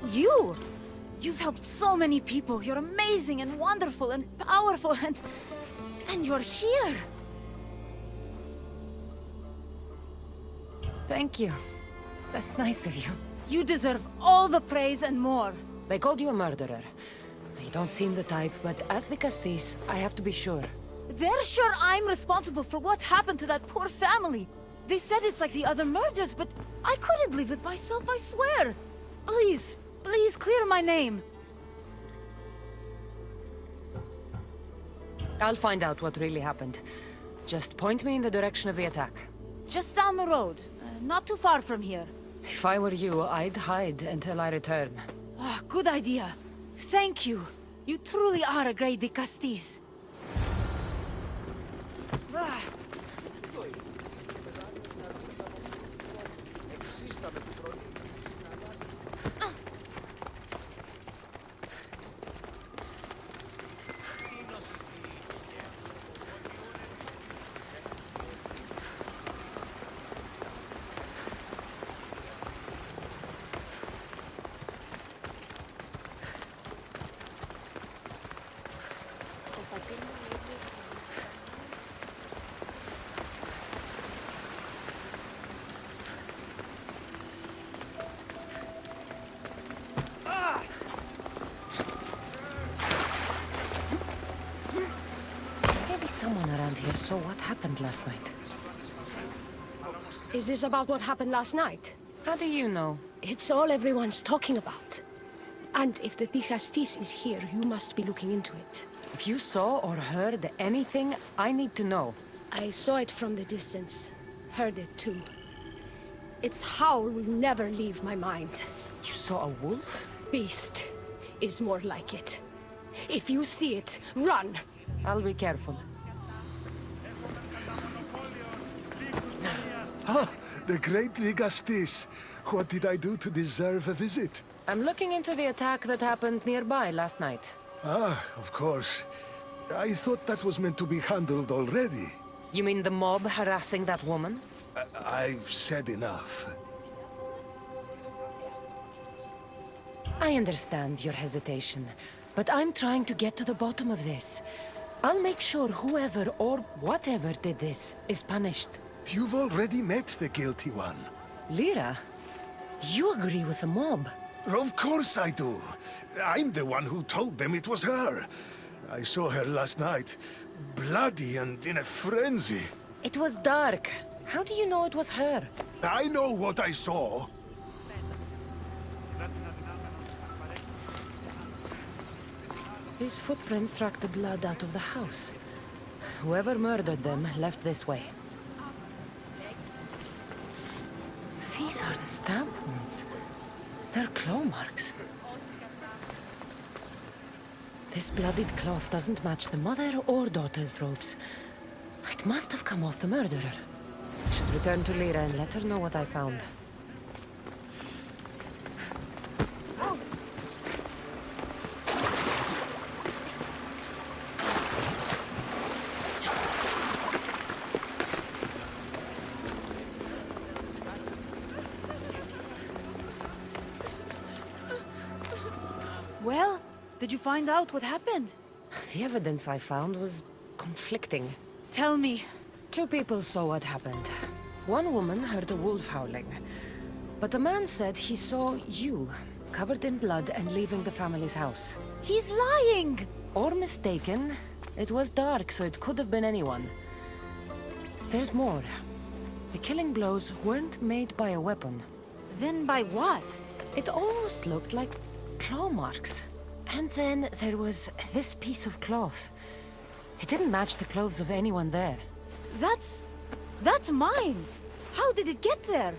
you! You've helped so many people. You're amazing and wonderful and powerful and... and you're here! Thank you. That's nice of you. You deserve all the praise and more. They called you a murderer. You don't seem the type, but as the Castis, I have to be sure. They're sure I'm responsible for what happened to that poor family. They said it's like the other murders, but I couldn't live with myself, I swear. Please, please clear my name. I'll find out what really happened. Just point me in the direction of the attack. Just down the road, not too far from here. If I were you, I'd hide until I return. Ah, good idea. Thank you. You truly are a great Vicastis. here, so what happened last night? Is this about what happened last night? How do you know? It's all everyone's talking about. And if the Dicastis is here, you must be looking into it. If you saw or heard anything, I need to know. I saw it from the distance. Heard it too. Its howl will never leave my mind. You saw a wolf? Beast is more like it. If you see it, run! I'll be careful. Ah, the great Ligastis. What did I do to deserve a visit? I'm looking into the attack that happened nearby last night. Ah, of course. I thought that was meant to be handled already. You mean the mob harassing that woman? I've said enough. I understand your hesitation, but I'm trying to get to the bottom of this. I'll make sure whoever or whatever did this is punished. You've already met the guilty one. Lyra, you agree with the mob? Of course I do. I'm the one who told them it was her. I saw her last night, bloody and in a frenzy. It was dark. How do you know it was her? I know what I saw. These footprints track the blood out of the house. Whoever murdered them left this way. These aren't stab wounds. They're claw marks. This bloodied cloth doesn't match the mother or daughter's robes. It must have come off the murderer. I should return to Lyra and let her know what I found. Well, did you find out what happened? The evidence I found was conflicting. Tell me. 2 people saw what happened. One woman heard a wolf howling, but a man said he saw you, covered in blood and leaving the family's house. He's lying! Or mistaken. It was dark, so it could have been anyone. There's more. The killing blows weren't made by a weapon. Then by what? It almost looked like claw marks. And then there was this piece of cloth. It didn't match the clothes of anyone there. That's mine! How did it get there?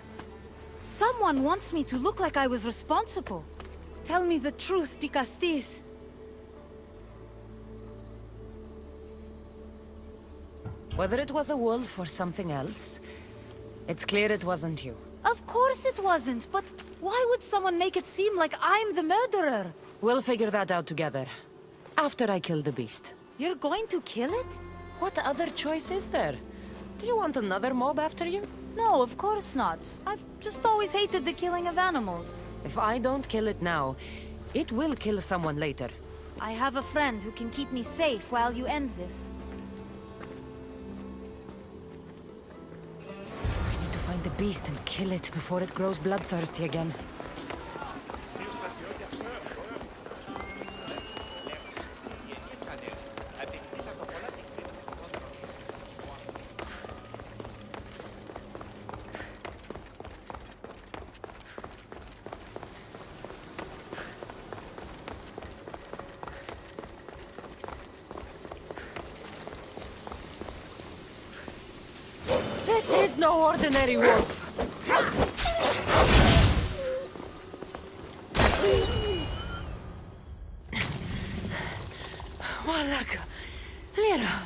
Someone wants me to look like I was responsible. Tell me the truth, Dicastis. Whether it was a wolf or something else, it's clear it wasn't you. Of course it wasn't, but why would someone make it seem like I'm the murderer? We'll figure that out together. After I kill the beast. You're going to kill it? What other choice is there? Do you want another mob after you? No, of course not. I've just always hated the killing of animals. If I don't kill it now, it will kill someone later. I have a friend who can keep me safe while you end this. I need to find the beast and kill it before it grows bloodthirsty again. This is no ordinary wolf! Malaka! Lyra!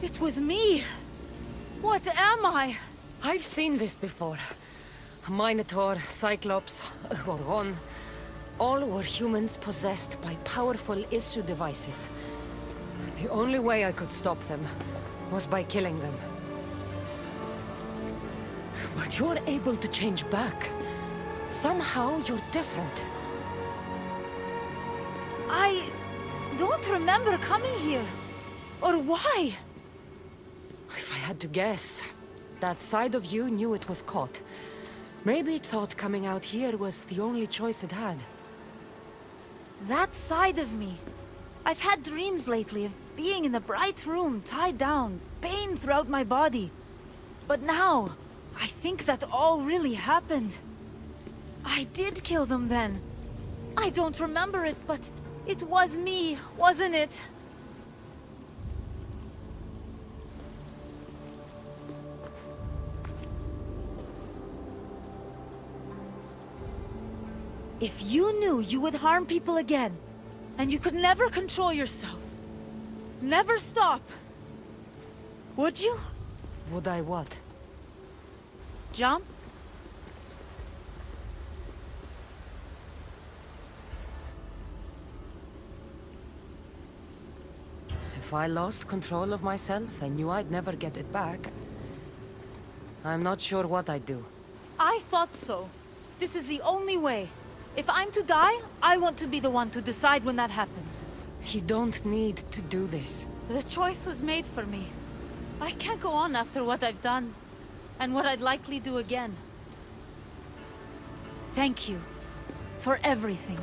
It was me! What am I? I've seen this before. A Minotaur, Cyclops, Gorgon. All were humans possessed by powerful issue devices. The only way I could stop them was by killing them. But you're able to change back. Somehow you're different. I don't remember coming here. Or why? If I had to guess, that side of you knew it was caught. Maybe it thought coming out here was the only choice it had. That side of me. I've had dreams lately of being in a bright room, tied down, pain throughout my body. But now, I think that all really happened. I did kill them then. I don't remember it, but it was me, wasn't it? If you knew you would harm people again, and you could never control yourself, never stop, would you? Would I what? Jump? If I lost control of myself, I knew I'd never get it back. I'm not sure what I'd do. I thought so. This is the only way. If I'm to die, I want to be the one to decide when that happens. You don't need to do this. The choice was made for me. I can't go on after what I've done, and what I'd likely do again. Thank you for everything.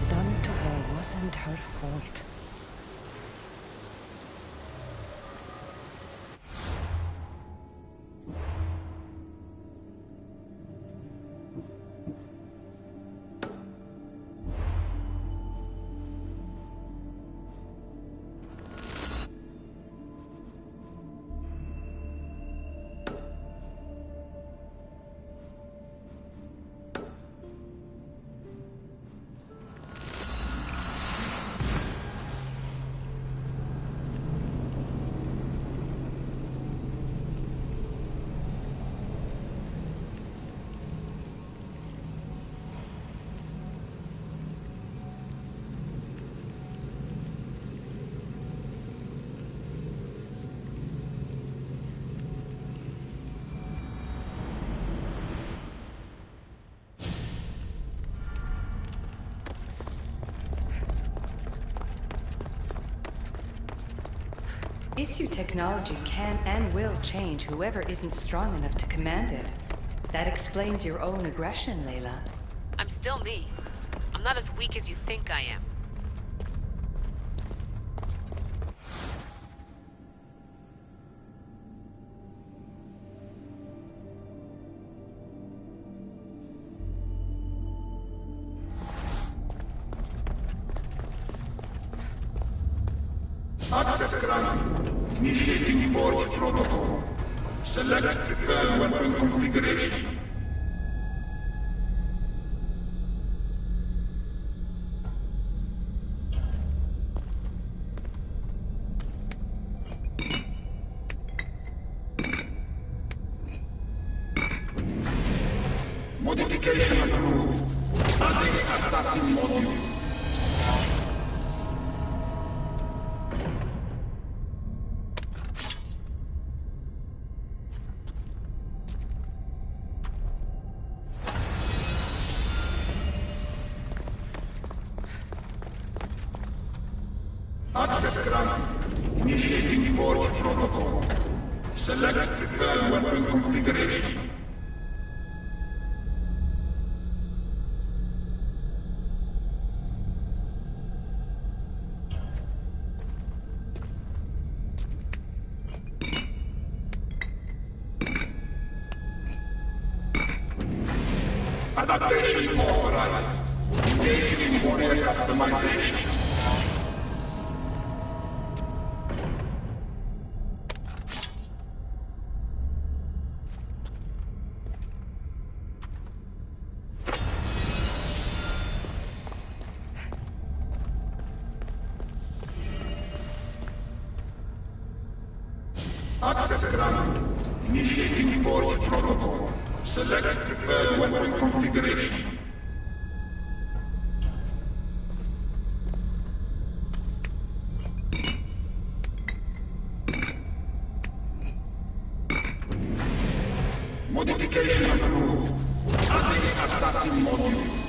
Done to her wasn't her fault. Issue technology can and will change whoever isn't strong enough to command it. That explains your own aggression, Layla. I'm still me. I'm not as weak as you think I am. Access granted. Initiating Forge Protocol. Select preferred weapon configuration. Modification approved. Adding assassin module. Access granted. Initiating Forge Protocol. Select preferred weapon configuration. Adaptation authorized. Engaging in warrior customization. Access granted. Initiating Forge Protocol. Select preferred weapon configuration. Modification approved. Adding assassin module.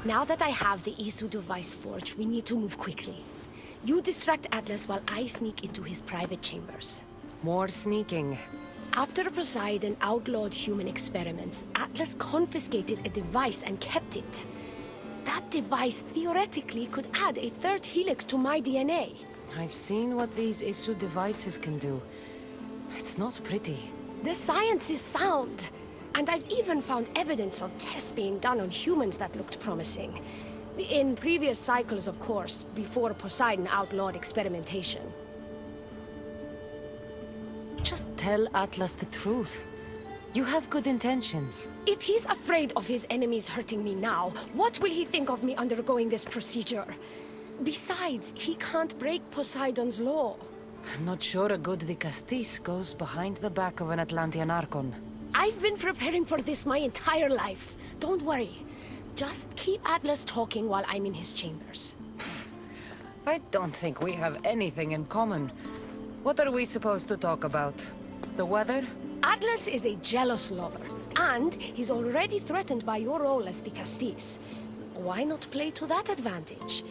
Now that I have the Isu device forged, we need to move quickly. You distract Atlas while I sneak into his private chambers. More sneaking. After Poseidon outlawed human experiments, Atlas confiscated a device and kept it. That device theoretically could add a third helix to my DNA. I've seen what these Isu devices can do. It's not pretty. The science is sound. And I've even found evidence of tests being done on humans that looked promising. In previous cycles, of course, before Poseidon outlawed experimentation. Just tell Atlas the truth. You have good intentions. If he's afraid of his enemies hurting me now, what will he think of me undergoing this procedure? Besides, he can't break Poseidon's law. I'm not sure a good Vicastis goes behind the back of an Atlantean Archon. I've been preparing for this my entire life. Don't worry. Just keep Atlas talking while I'm in his chambers. I don't think we have anything in common. What are we supposed to talk about? The weather? Atlas is a jealous lover, and he's already threatened by your role as the Castis. Why not play to that advantage?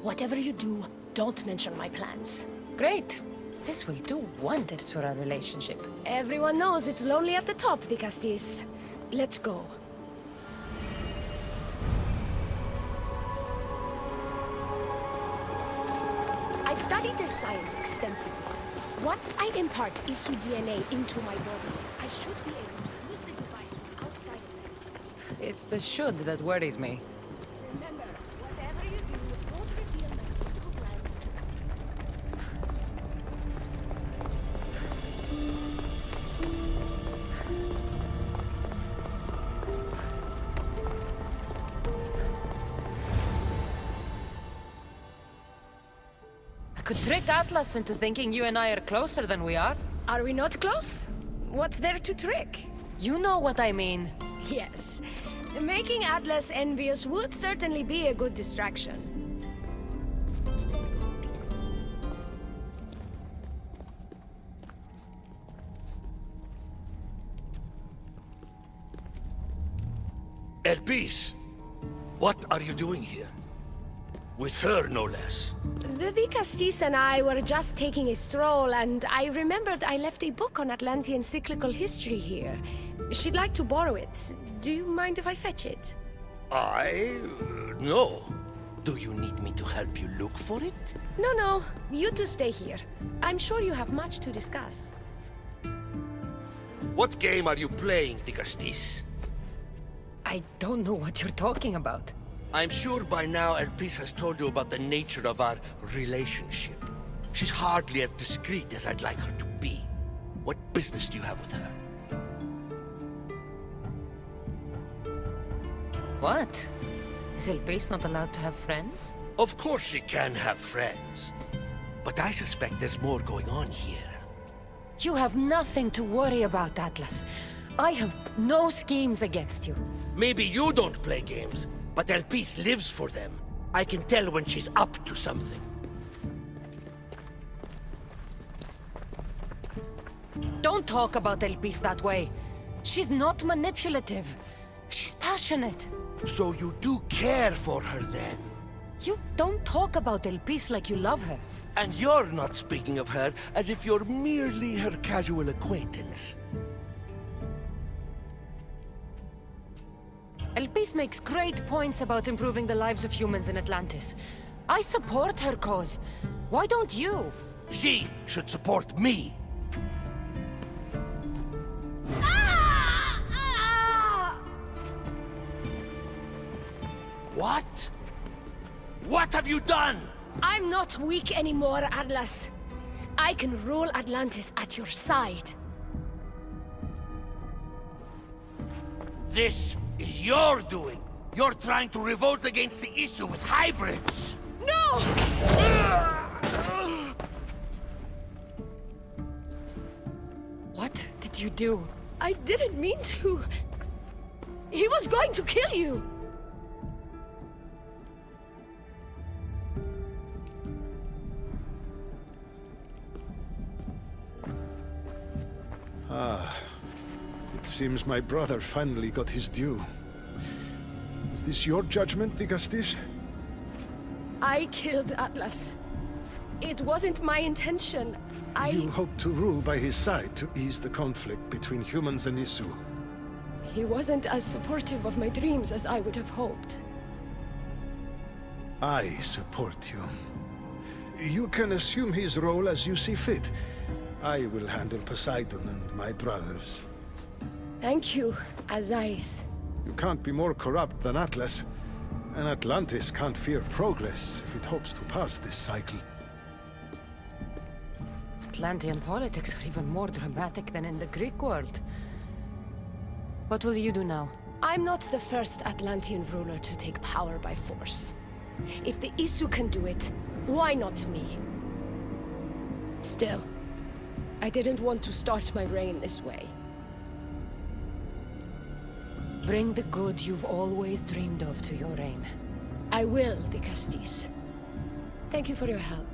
Whatever you do, don't mention my plans. Great. This will do wonders for our relationship. Everyone knows it's lonely at the top, Vicastis. Let's go. I've studied this science extensively. Once I impart Isu DNA into my body, I should be able to use the device without side effects. It's the should that worries me. Remember, whatever you do, don't reveal my political plans to Atlas. I could trick Atlas into thinking you and I are closer than we are. Are we not close? What's there to trick? You know what I mean. Yes. Making Atlas envious would certainly be a good distraction. Elpis, what are you doing here? With her, no less. The Vicastis and I were just taking a stroll, and I remembered I left a book on Atlantean cyclical history here. She'd like to borrow it. Do you mind if I fetch it? No. Do you need me to help you look for it? No. You two stay here. I'm sure you have much to discuss. What game are you playing, Vicastis? I don't know what you're talking about. I'm sure by now Elpis has told you about the nature of our relationship. She's hardly as discreet as I'd like her to be. What business do you have with her? What? Is Elpis not allowed to have friends? Of course she can have friends. But I suspect there's more going on here. You have nothing to worry about, Atlas. I have no schemes against you. Maybe you don't play games, but Elpis lives for them. I can tell when she's up to something. Don't talk about Elpis that way. She's not manipulative. She's passionate. So you do care for her then? You don't talk about Elpis like you love her. And you're not speaking of her as if you're merely her casual acquaintance. Elpis makes great points about improving the lives of humans in Atlantis. I support her cause. Why don't you? She should support me. What? What have you done? I'm not weak anymore, Atlas. I can rule Atlantis at your side. This is your doing. You're trying to revolt against the issue with hybrids. No! What did you do? I didn't mean to. He was going to kill you. It seems my brother finally got his due. Is this your judgment, Vigastis? I killed Atlas. It wasn't my intention. You hope to rule by his side to ease the conflict between humans and Isu. He wasn't as supportive of my dreams as I would have hoped. I support you. You can assume his role as you see fit. I will handle Poseidon and my brothers. Thank you, Azais. You can't be more corrupt than Atlas. And Atlantis can't fear progress if it hopes to pass this cycle. Atlantean politics are even more dramatic than in the Greek world. What will you do now? I'm not the first Atlantean ruler to take power by force. If the Isu can do it, why not me? Still, I didn't want to start my reign this way. Bring the good you've always dreamed of to your reign. I will, Vigastis. Thank you for your help.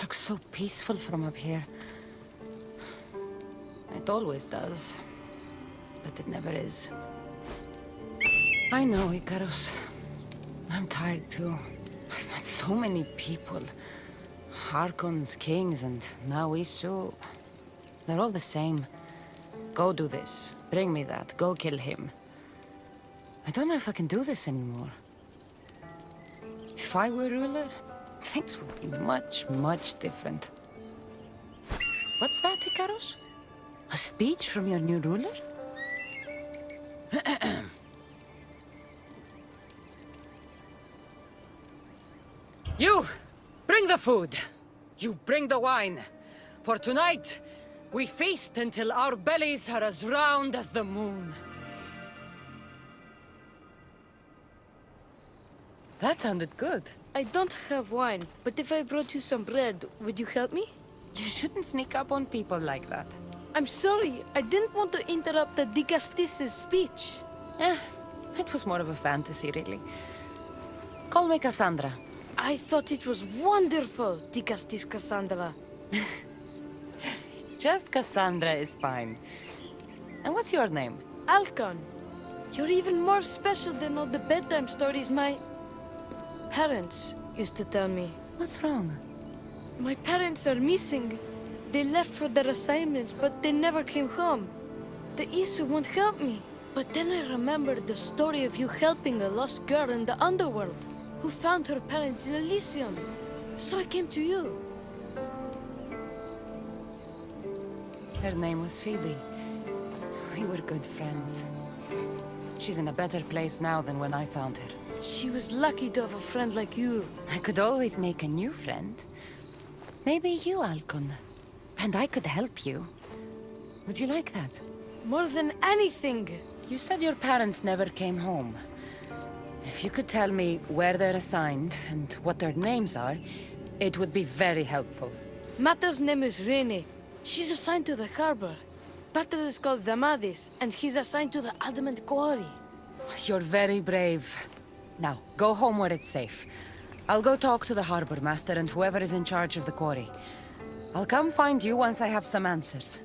Looks so peaceful from up here. It always does. But it never is. I know, Icarus. I'm tired too. I've met so many people. Harkons, kings, and now Isu. They're all the same. Go do this. Bring me that. Go kill him. I don't know if I can do this anymore. If I were ruler, things would be much, much different. What's that, Ikaros? A speech from your new ruler? You! Bring the food! You bring the wine! For tonight, we feast until our bellies are as round as the moon. That sounded good. I don't have wine, but if I brought you some bread, would you help me? You shouldn't sneak up on people like that. I'm sorry, I didn't want to interrupt the Dicastis' speech. It was more of a fantasy, really. Call me Cassandra. I thought it was wonderful, Dicastis Cassandra. Just Cassandra is fine. And what's your name? Alcon. You're even more special than all the bedtime stories my parents used to tell me. What's wrong? My parents are missing. They left for their assignments, but they never came home. The Isu won't help me. But then I remembered the story of you helping a lost girl in the underworld, who found her parents in Elysium. So I came to you. Her name was Phoebe. We were good friends. She's in a better place now than when I found her. She was lucky to have a friend like you. I could always make a new friend. Maybe you, Alcon. And I could help you. Would you like that? More than anything. You said your parents never came home. If you could tell me where they're assigned and what their names are, it would be very helpful. Mata's name is Rene. She's assigned to the harbor. Pater is called Damadis, and he's assigned to the Adamant Quarry. You're very brave. Now, go home where it's safe. I'll go talk to the harbor master and whoever is in charge of the quarry. I'll come find you once I have some answers.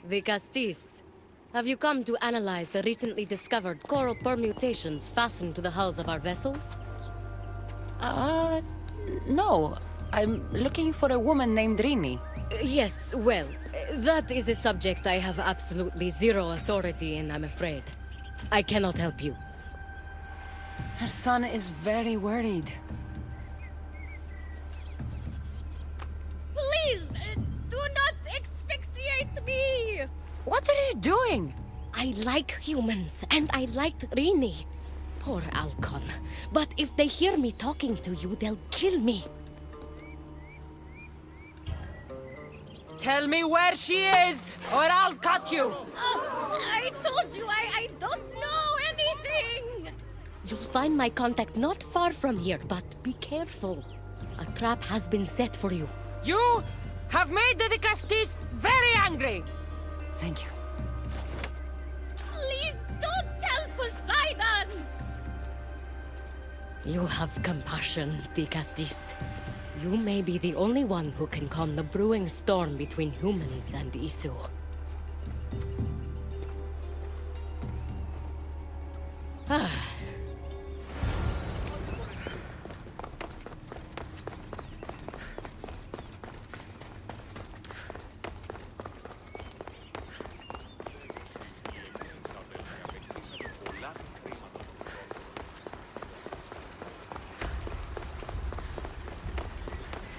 The Castis. Have you come to analyze the recently discovered coral permutations fastened to the hulls of our vessels? No. I'm looking for a woman named Rini. Yes, well, that is a subject I have absolutely zero authority in, I'm afraid. I cannot help you. Her son is very worried. Please, do not asphyxiate me! What are you doing? I like humans, and I liked Rini. Poor Alcon. But if they hear me talking to you, they'll kill me. Tell me where she is, or I'll cut you! I told you, I don't know anything! You'll find my contact not far from here, but be careful. A trap has been set for you. You have made the Castis very angry! Thank you. Please don't tell Poseidon! You have compassion, Dicastis. You may be the only one who can calm the brewing storm between humans and Isu.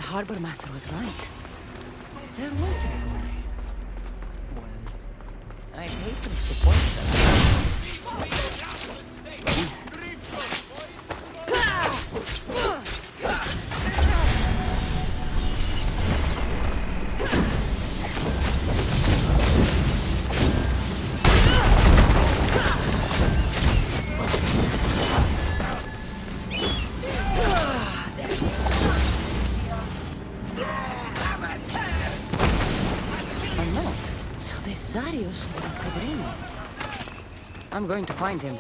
harbor master was right. They're waiting for me. Well, I'd hate to disappoint them. I'm going to find him.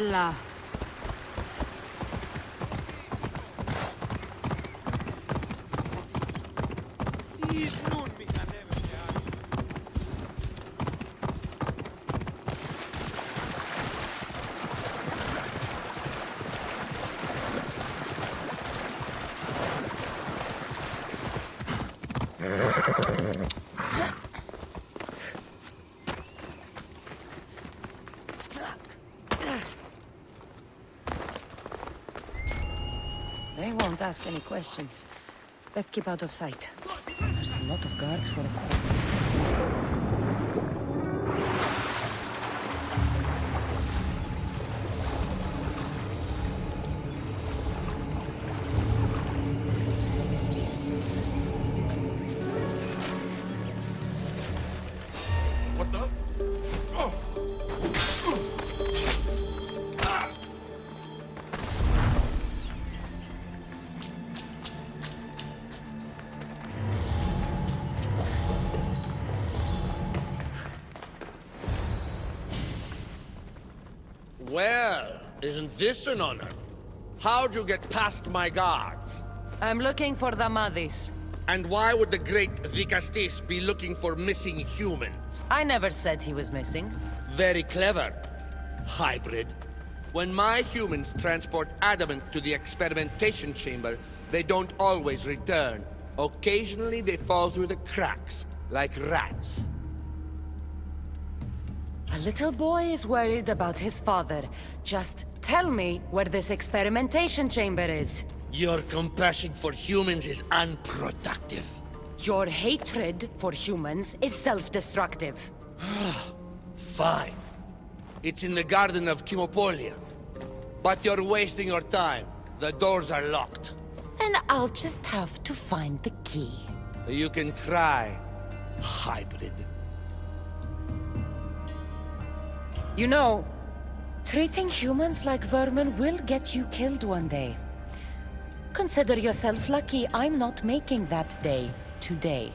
Layla. They won't ask any questions. Best keep out of sight. There's a lot of guards for a call. What the? Oh! Well, isn't this an honor? How'd you get past my guards? I'm looking for the Madis. And why would the great Vikastis be looking for missing humans? I never said he was missing. Very clever. Hybrid. When my humans transport adamant to the experimentation chamber, they don't always return. Occasionally they fall through the cracks, like rats. A little boy is worried about his father. Just tell me where this experimentation chamber is. Your compassion for humans is unproductive. Your hatred for humans is self-destructive. Fine. It's in the garden of Kimopolia. But you're wasting your time. The doors are locked. And I'll just have to find the key. You can try, hybrid. You know, treating humans like vermin will get you killed one day. Consider yourself lucky I'm not making that day today.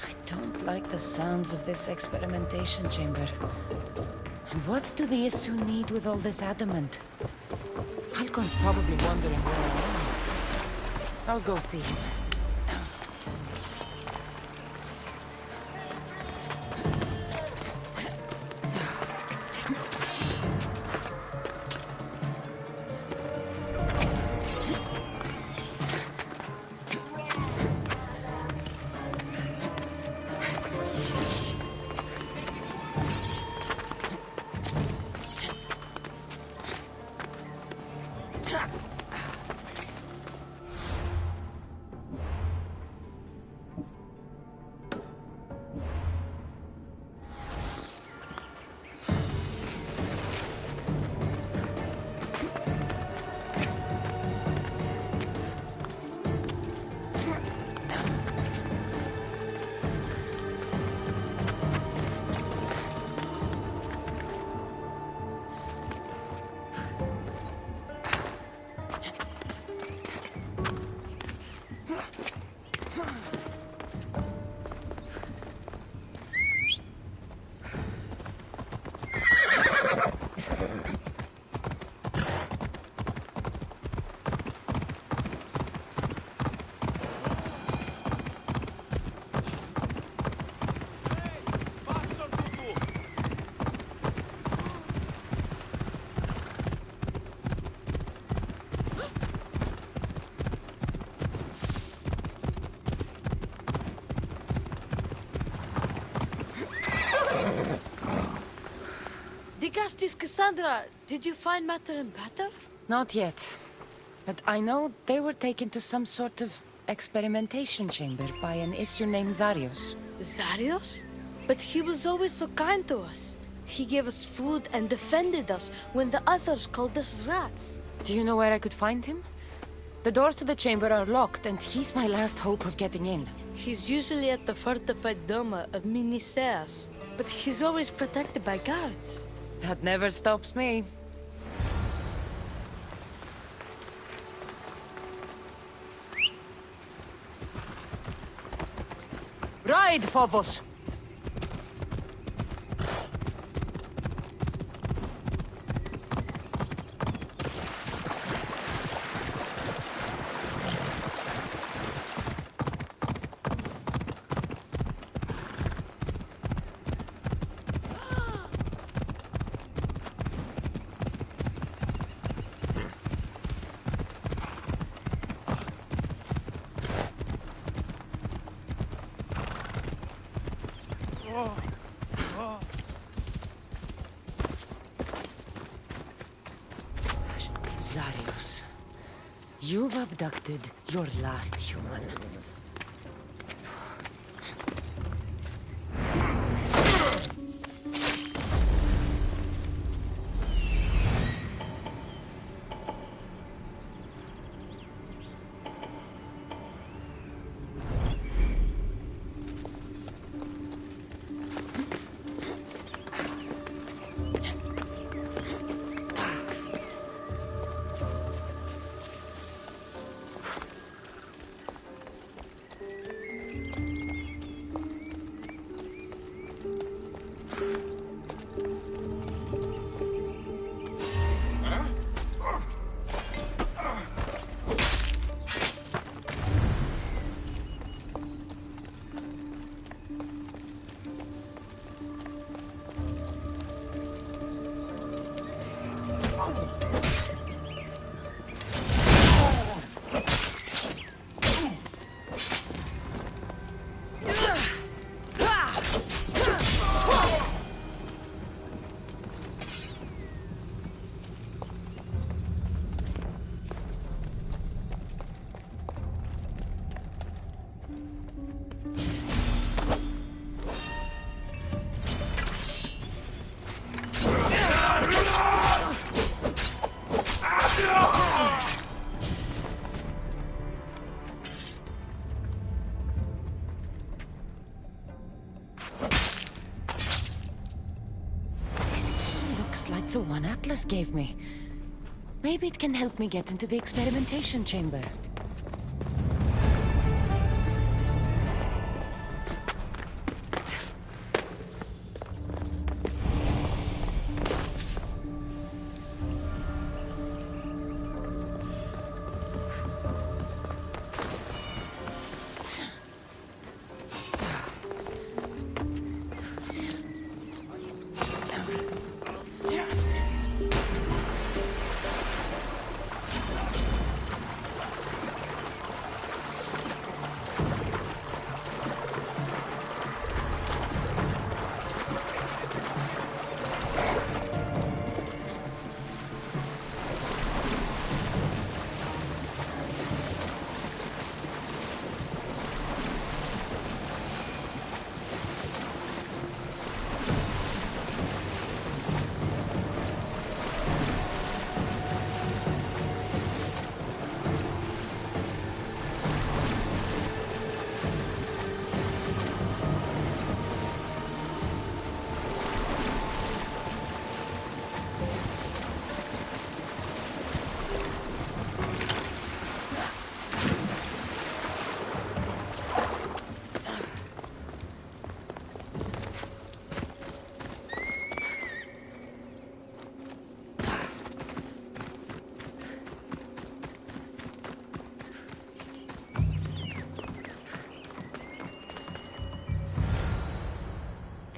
I don't like the sounds of this experimentation chamber. And what do the Isu need with all this adamant? Halcon's probably wondering where I am. I'll go see him. Vigastis Cassandra, did you find matter and batter? Not yet. But I know they were taken to some sort of experimentation chamber by an issue named Zarios. Zarios? But he was always so kind to us. He gave us food and defended us when the others called us rats. Do you know where I could find him? The doors to the chamber are locked, and he's my last hope of getting in. He's usually at the fortified Doma of Miniseas, but he's always protected by guards. That never stops me. Ride, Phobos! Zarios, you've abducted your last human. The one Atlas gave me. Maybe it can help me get into the experimentation chamber.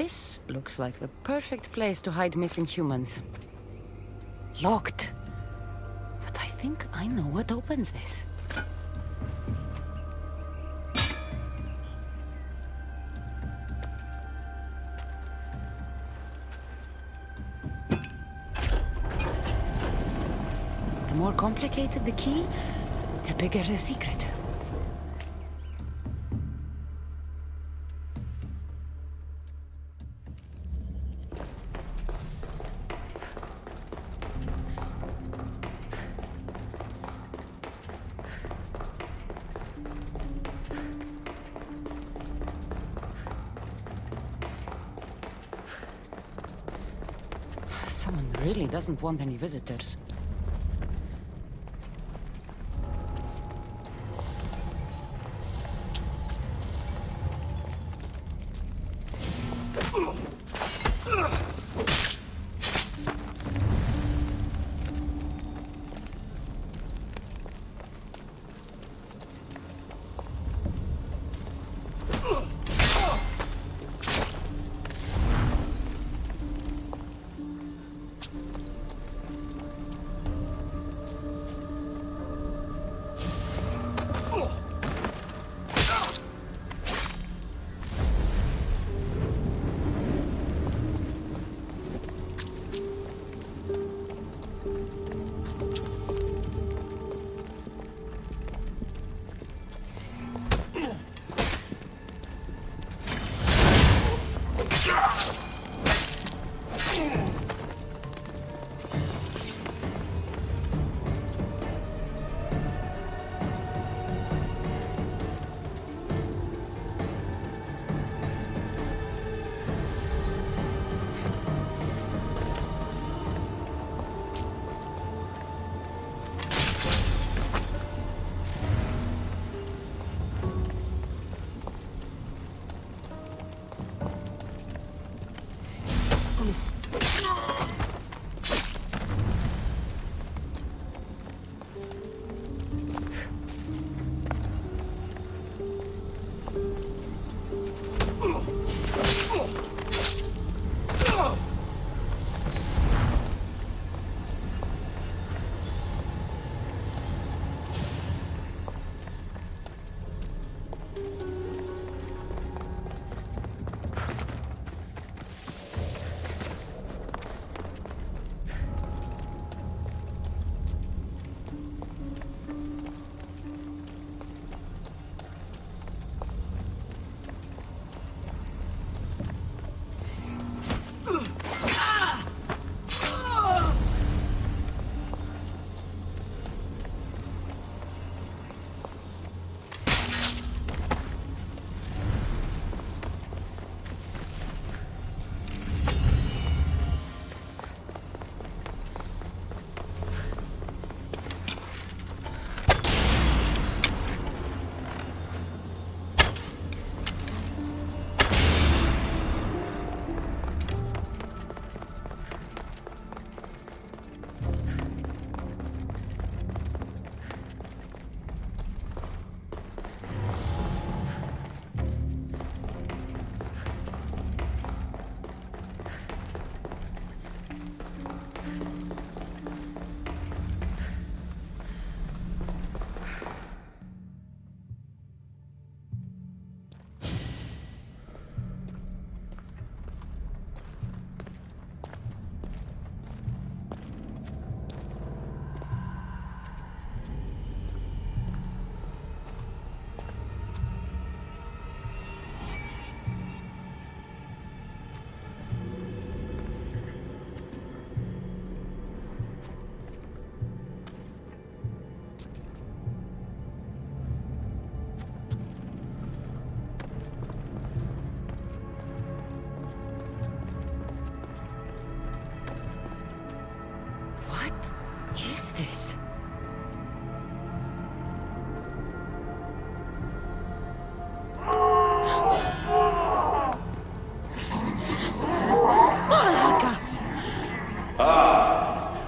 This looks like the perfect place to hide missing humans. Locked. But I think I know what opens this. more complicated the key, the bigger the secret. Someone really doesn't want any visitors.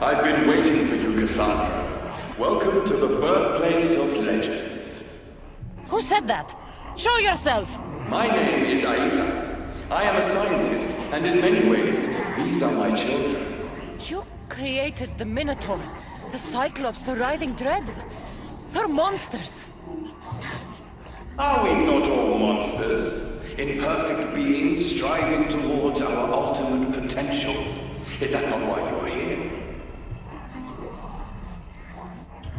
I've been waiting for you, Cassandra. Welcome to the birthplace of legends. Who said that? Show yourself! My name is Aita. I am a scientist, and in many ways, these are my children. You created the Minotaur, the Cyclops, the Riding Dread. They're monsters. Are we not all monsters? Imperfect beings striving towards our ultimate potential. Is that not why you are here?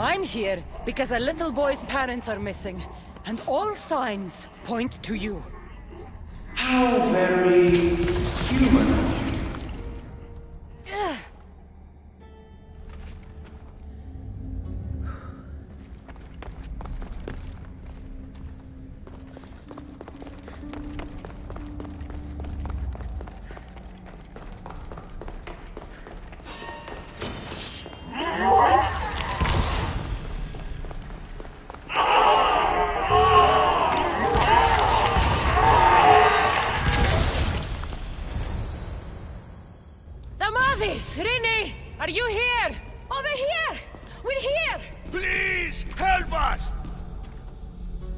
I'm here because a little boy's parents are missing, and all signs point to you. How very human of you. Rini! Are you here? Over here! We're here! Please, help us!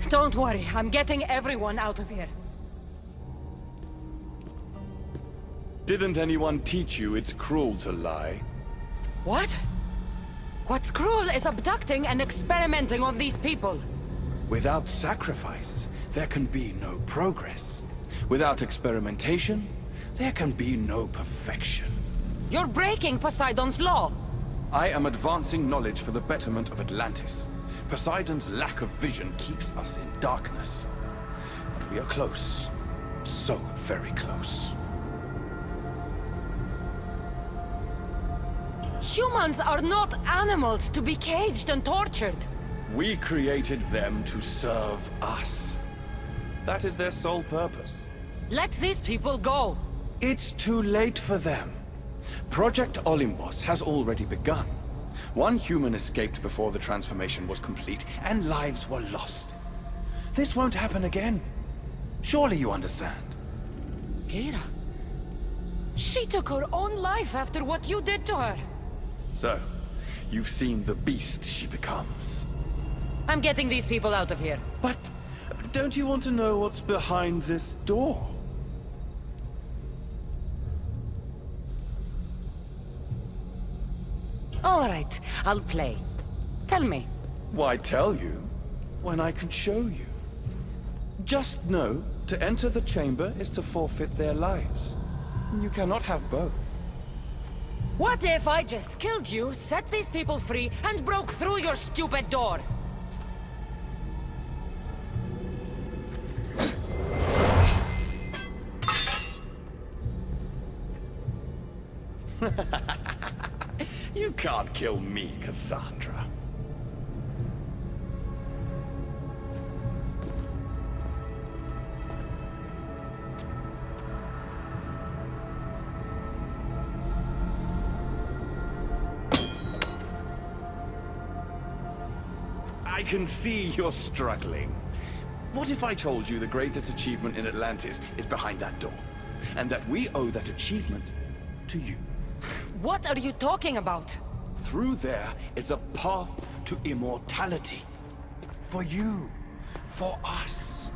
Don't worry, I'm getting everyone out of here. Didn't anyone teach you it's cruel to lie? What? What's cruel is abducting and experimenting on these people. Without sacrifice, there can be no progress. Without experimentation, there can be no perfection. You're breaking Poseidon's law! I am advancing knowledge for the betterment of Atlantis. Poseidon's lack of vision keeps us in darkness. But we are close. So very close. Humans are not animals to be caged and tortured. We created them to serve us. That is their sole purpose. Let these people go! It's too late for them. Project Olympus has already begun. One human escaped before the transformation was complete, and lives were lost. This won't happen again. Surely you understand. Lyra? She took her own life after what you did to her. So, you've seen the beast she becomes. I'm getting these people out of here. But don't you want to know what's behind this door? All right, I'll play. Tell me. Why tell you when I can show you? Just know, to enter the chamber is to forfeit their lives. You cannot have both. What if I just killed you, set these people free, and broke through your stupid door? You can't kill me, Cassandra. I can see you're struggling. What if I told you the greatest achievement in Atlantis is behind that door? And that we owe that achievement to you? What are you talking about? Through there is a path to immortality. For you. For us.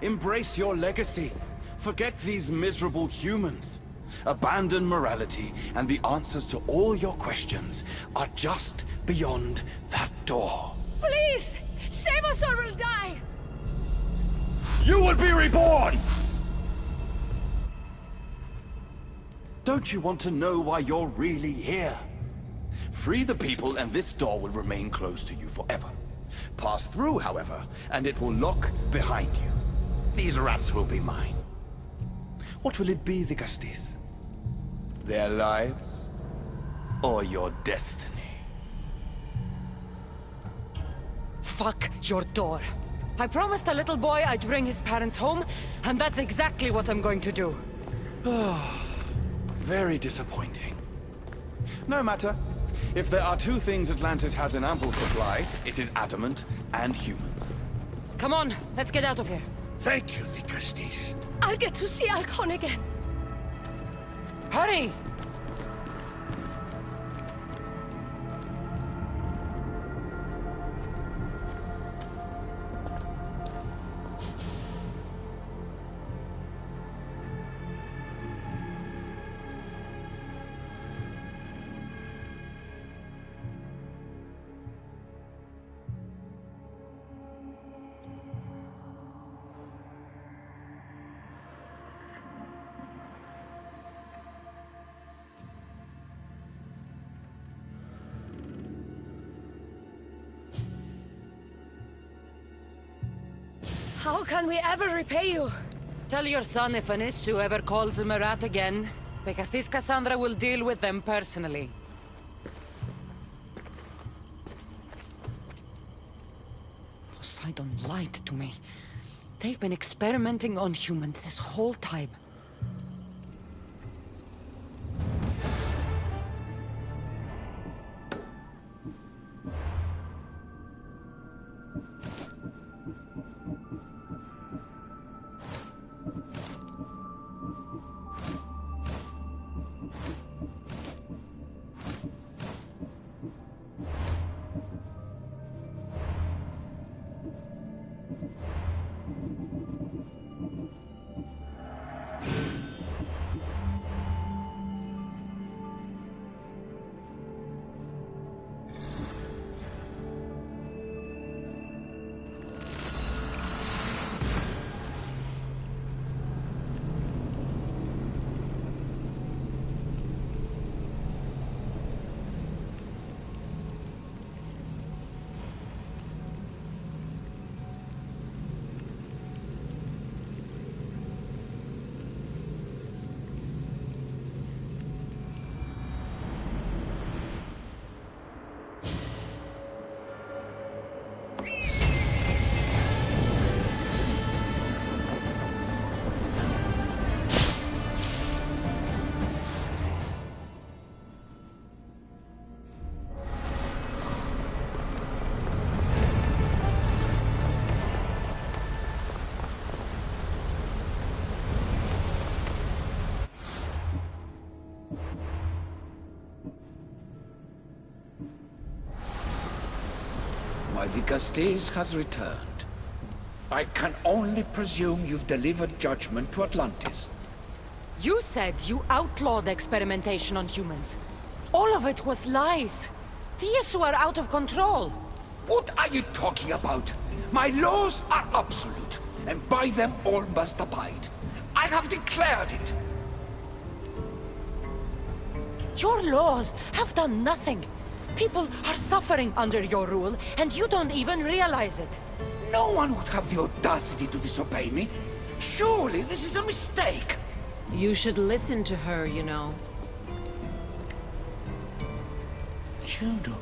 Embrace your legacy. Forget these miserable humans. Abandon morality, and the answers to all your questions are just beyond that door. Please! Save us or we'll die! You will be reborn! Don't you want to know why you're really here? Free the people and this door will remain closed to you forever. Pass through, however, and it will lock behind you. These rats will be mine. What will it be, the Gastis? Their lives? Or your destiny? Fuck your door. I promised a little boy I'd bring his parents home, and that's exactly what I'm going to do. Very disappointing. No matter. If there are two things Atlantis has in ample supply, it is adamant and humans. Come on, let's get out of here. Thank you, Lycastis. I'll get to see Alcon again. Hurry! How can we ever repay you? Tell your son if an issue ever calls him a rat again, because this Cassandra will deal with them personally. Poseidon lied to me. They've been experimenting on humans this whole time. My Dicastes has returned. I can only presume you've delivered judgment to Atlantis. You said you outlawed experimentation on humans. All of it was lies. The issue are out of control. What are you talking about? My laws are absolute, and by them all must abide. I have declared it. Your laws have done nothing. People are suffering under your rule, and you don't even realize it. No one would have the audacity to disobey me. Surely this is a mistake. You should listen to her, you know. Juno.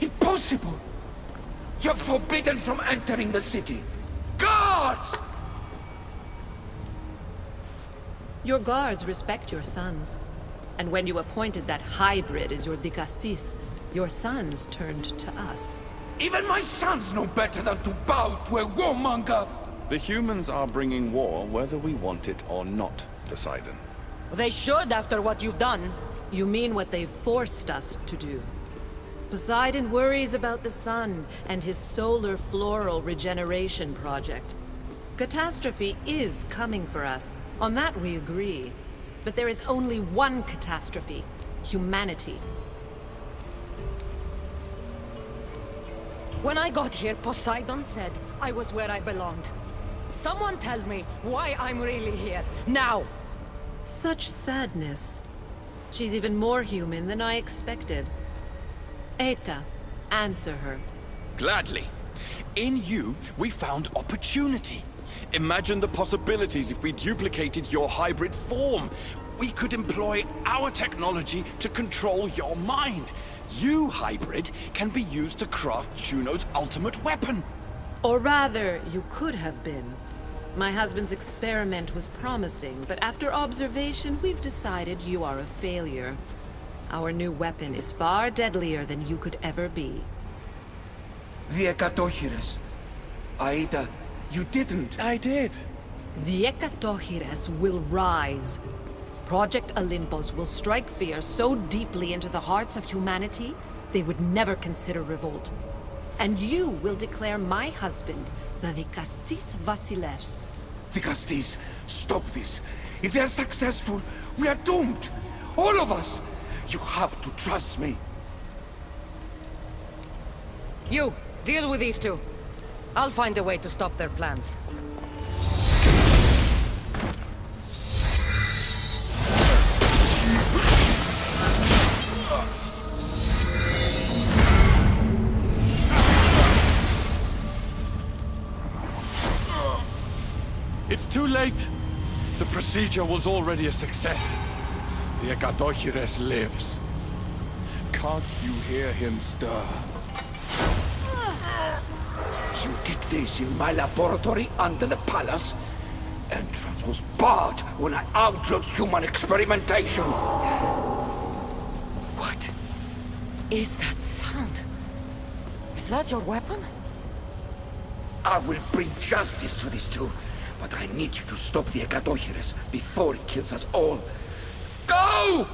Impossible! You're forbidden from entering the city. Guards! Your guards respect your sons. And when you appointed that hybrid as your Dicastis, your sons turned to us. Even my sons know better than to bow to a warmonger! The humans are bringing war whether we want it or not, Poseidon. They should after what you've done. You mean what they've forced us to do. Poseidon worries about the sun and his solar floral regeneration project. Catastrophe is coming for us. On that we agree. But there is only one catastrophe: humanity. When I got here, Poseidon said I was where I belonged. Someone tell me why I'm really here, now! Such sadness. She's even more human than I expected. Eta, answer her. Gladly. In you, we found opportunity. Imagine the possibilities if we duplicated your hybrid form. We could employ our technology to control your mind. You, hybrid, can be used to craft Juno's ultimate weapon. Or rather, you could have been. My husband's experiment was promising, but after observation, we've decided you are a failure. Our new weapon is far deadlier than you could ever be. The Ekatochires. Aida, you didn't. I did. The Ekatochires will rise. Project Olympus will strike fear so deeply into the hearts of humanity, they would never consider revolt. And you will declare my husband the Dicastis Vasilevs. Dicastis, stop this. If they are successful, we are doomed. All of us. You have to trust me. You, deal with these two. I'll find a way to stop their plans. too late. The procedure was already a success. The Agadochires lives. Can't you hear him stir? You did this in my laboratory under the palace? Entrance was barred when I outlawed human experimentation. What is that sound? Is that your weapon? I will bring justice to these two, but I need you to stop the Agadochires before it kills us all. Go!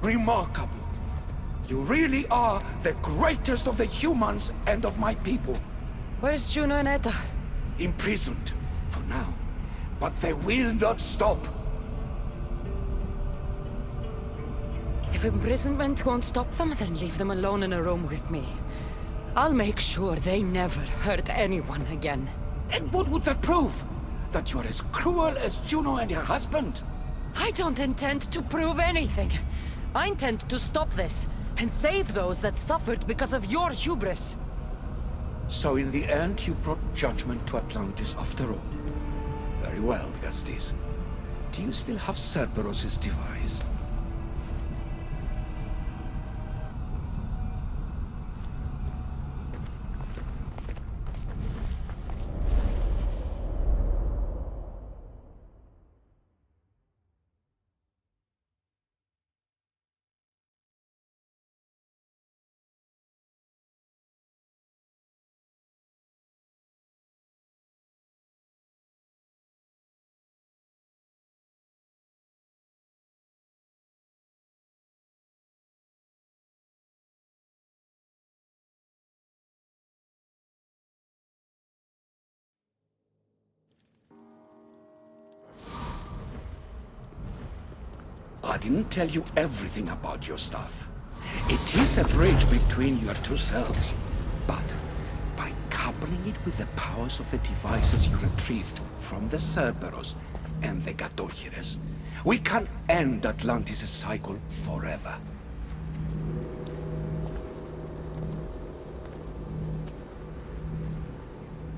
Remarkable. You really are the greatest of the humans and of my people. Where's Juno and Etta? Imprisoned, for now. But they will not stop. If imprisonment won't stop them, then leave them alone in a room with me. I'll make sure they never hurt anyone again. And what would that prove? That you're as cruel as Juno and her husband? I don't intend to prove anything. I intend to stop this, and save those that suffered because of your hubris. So in the end, you brought judgment to Atlantis after all. Very well, Gastis. Do you still have Cerberus' device? I didn't tell you everything about your stuff. It is a bridge between your two selves. But by coupling it with the powers of the devices you retrieved from the Cerberus and the Gatohires, we can end Atlantis' cycle forever.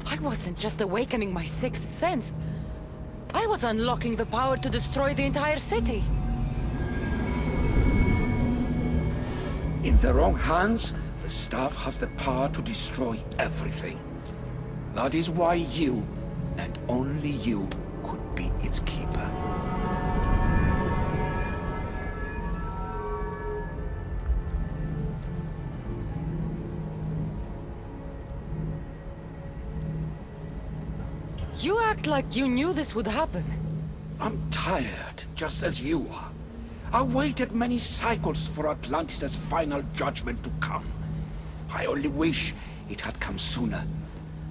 I wasn't just awakening my sixth sense. I was unlocking the power to destroy the entire city. In the wrong hands, the staff has the power to destroy everything. That is why you, and only you, could be its keeper. You act like you knew this would happen. I'm tired, just as you are. I waited many cycles for Atlantis' final judgment to come. I only wish it had come sooner.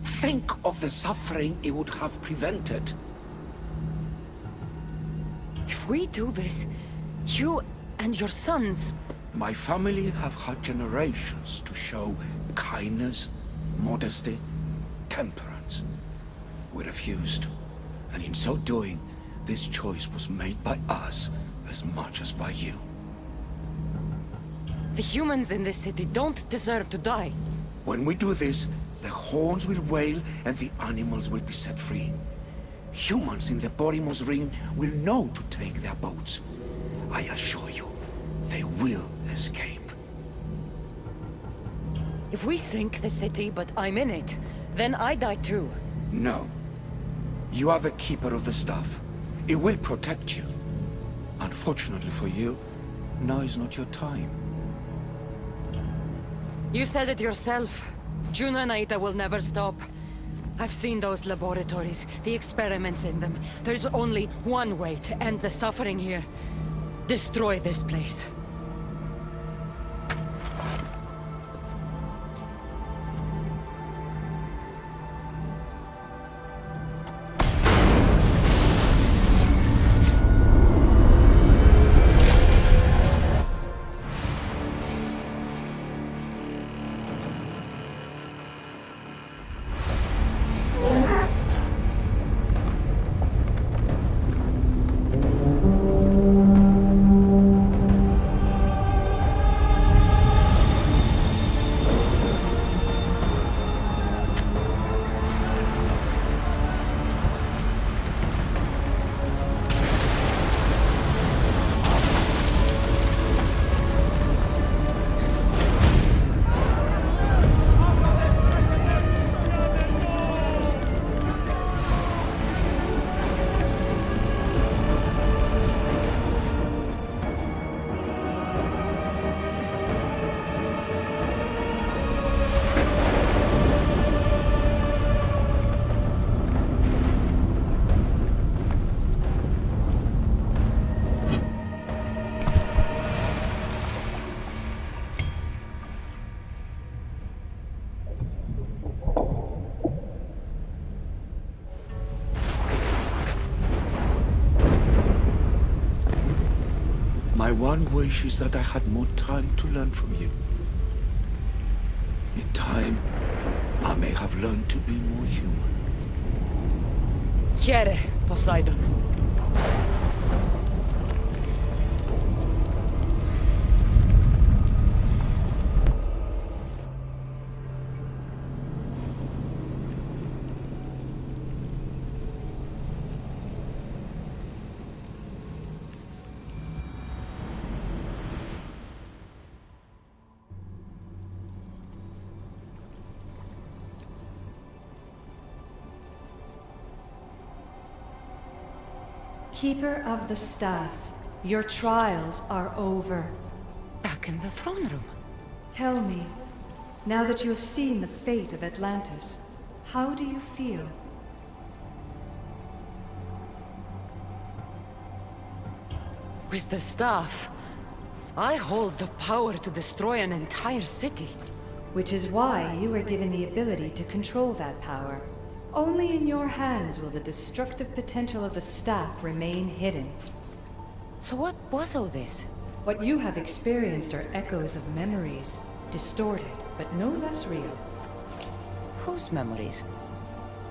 Think of the suffering it would have prevented. If we do this, you and your sons... My family have had generations to show kindness, modesty, temperance. We refused, and in so doing, this choice was made by us as much as by you. The humans in this city don't deserve to die. When we do this, the horns will wail and the animals will be set free. Humans in the Borimos Ring will know to take their boats. I assure you, they will escape. If we sink the city, but I'm in it, then I die too. No. You are the keeper of the staff. It will protect you. Unfortunately for you, now is not your time. You said it yourself. Juno and Aida will never stop. I've seen those laboratories, the experiments in them. There's only one way to end the suffering here. Destroy this place. My one wish is that I had more time to learn from you. In time, I may have learned to be more human. Here, Poseidon. Keeper of the Staff, your trials are over. Back in the throne room. Tell me, now that you have seen the fate of Atlantis, how do you feel? With the staff, I hold the power to destroy an entire city. Which is why you were given the ability to control that power. Only in your hands will the destructive potential of the staff remain hidden. So what was all this? What you have experienced are echoes of memories, distorted, but no less real. Whose memories?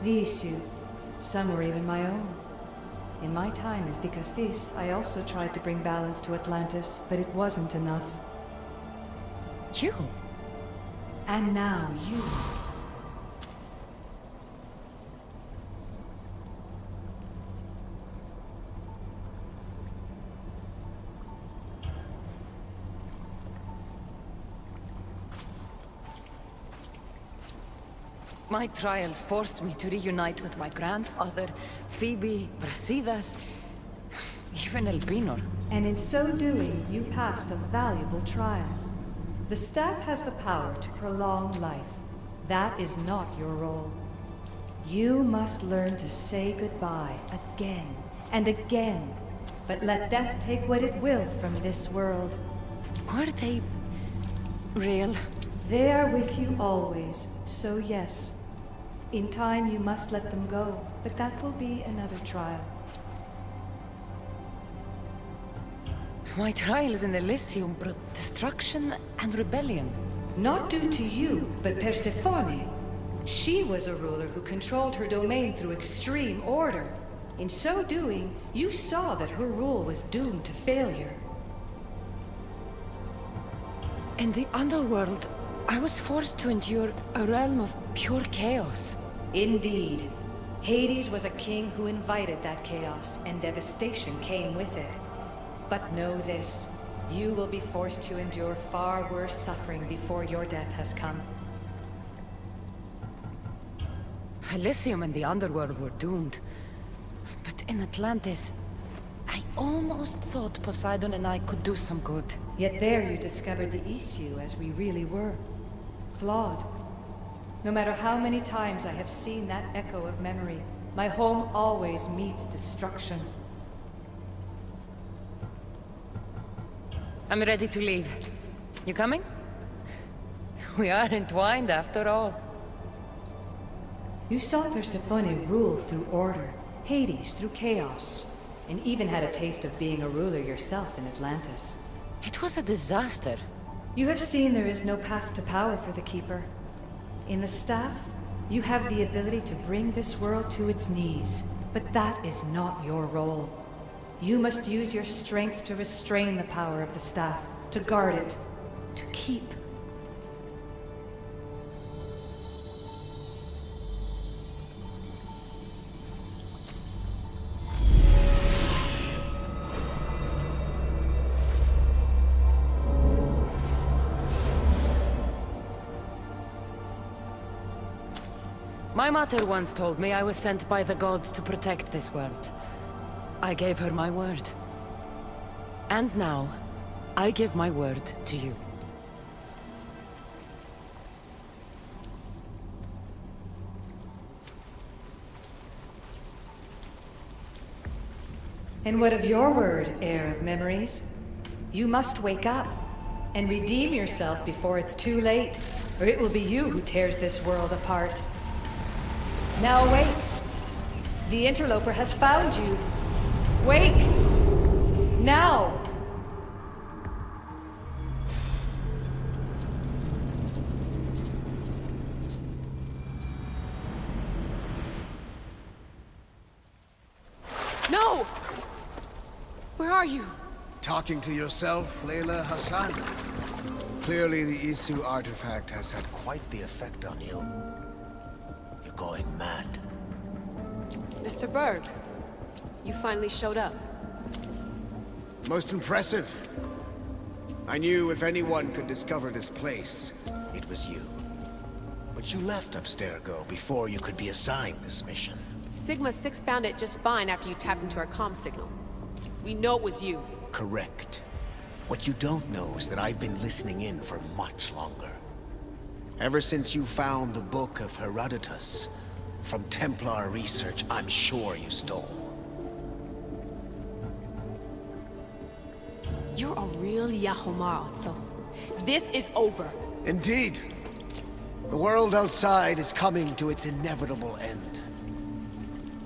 These two. Some were even my own. In my time as Dikastis, I also tried to bring balance to Atlantis, but it wasn't enough. You? And now you. My trials forced me to reunite with my grandfather, Phoebe, Brasidas, even Elpinor. And in so doing, you passed a valuable trial. The staff has the power to prolong life. That is not your role. You must learn to say goodbye again and again, but let death take what it will from this world. Were they real? They are with you always, so yes. In time you must let them go, but that will be another trial. My trials in Elysium brought destruction and rebellion. Not due to you, but Persephone. She was a ruler who controlled her domain through extreme order. In so doing, you saw that her rule was doomed to failure. In the underworld, I was forced to endure a realm of pure chaos. Indeed. Hades was a king who invited that chaos, and devastation came with it. But know this, you will be forced to endure far worse suffering before your death has come. Elysium and the underworld were doomed. But in Atlantis, I almost thought Poseidon and I could do some good. Yet there you discovered the issue as we really were. Flawed. No matter how many times I have seen that echo of memory, my home always meets destruction. I'm ready to leave. You coming? We are entwined after all. You saw Persephone rule through order, Hades through chaos, and even had a taste of being a ruler yourself in Atlantis. It was a disaster. You have seen there is no path to power for the Keeper. In the Staff, you have the ability to bring this world to its knees, but that is not your role. You must use your strength to restrain the power of the Staff, to guard it, to keep. My mother once told me I was sent by the gods to protect this world. I gave her my word. And now, I give my word to you. And what of your word, heir of memories? You must wake up and redeem yourself before it's too late, or it will be you who tears this world apart. Now wake! The interloper has found you. Wake! Now! Where are you? Talking to yourself, Layla Hassan? Clearly the Isu artifact has had quite the effect on you. You're going mad. Mr. Berg, you finally showed up. Most impressive. I knew if anyone could discover this place, it was you. But you left Abstergo before you could be assigned this mission. Sigma 6 found it just fine after you tapped into our comm signal. We know it was you. Correct. What you don't know is that I've been listening in for much longer. Ever since you found the Book of Herodotus, from Templar research I'm sure you stole. You're a real Yahomar, so this is over. Indeed. The world outside is coming to its inevitable end.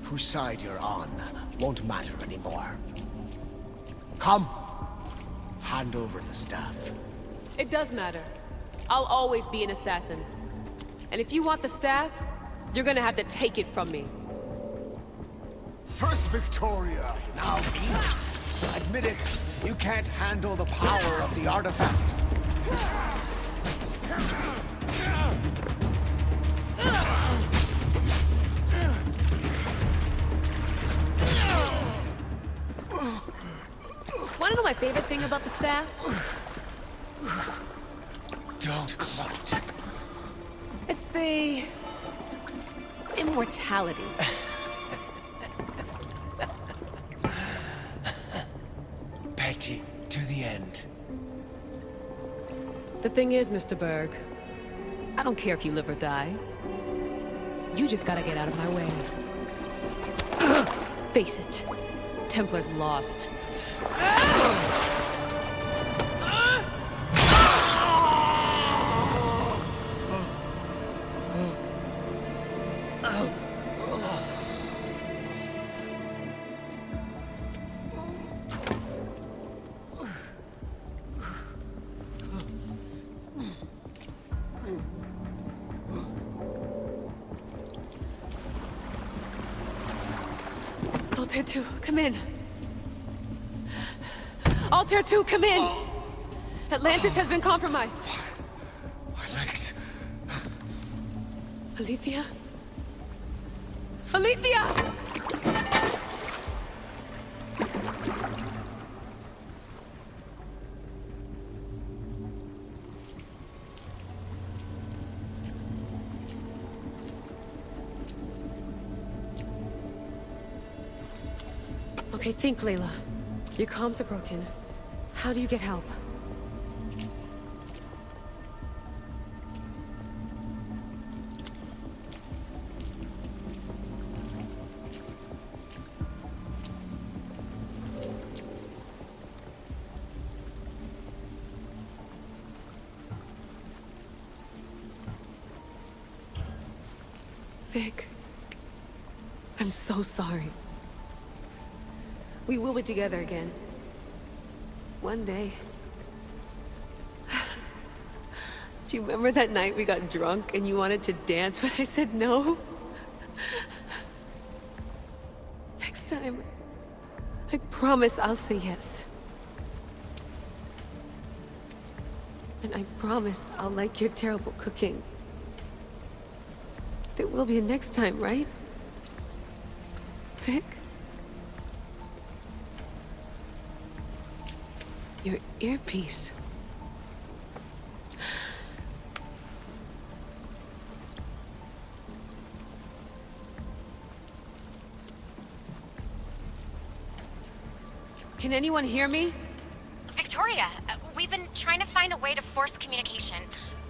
Whose side you're on won't matter anymore. Come. Hand over the staff. It does matter. I'll always be an assassin. And if you want the staff, you're gonna have to take it from me. First Victoria, now me. Admit it, you can't handle the power of the artifact. Wanna know my favorite thing about the staff? Don't gloat. It's the... immortality. Petty to the end. The thing is, Mr. Berg, I don't care if you live or die. You just gotta get out of my way. Face it, Templar's lost. Altair 2, come in. Altair 2, come in! Atlantis has been compromised. I liked... Alethea? Alethea! Okay, think, Layla. Your comms are broken. How do you get help? Vic, I'm so sorry. We will be together again. One day. Do you remember that night we got drunk and you wanted to dance, but I said no? Next time, I promise I'll say yes. And I promise I'll like your terrible cooking. There will be a next time, right? Vic? Your earpiece. Can anyone hear me? Victoria, we've been trying to find a way to force communication.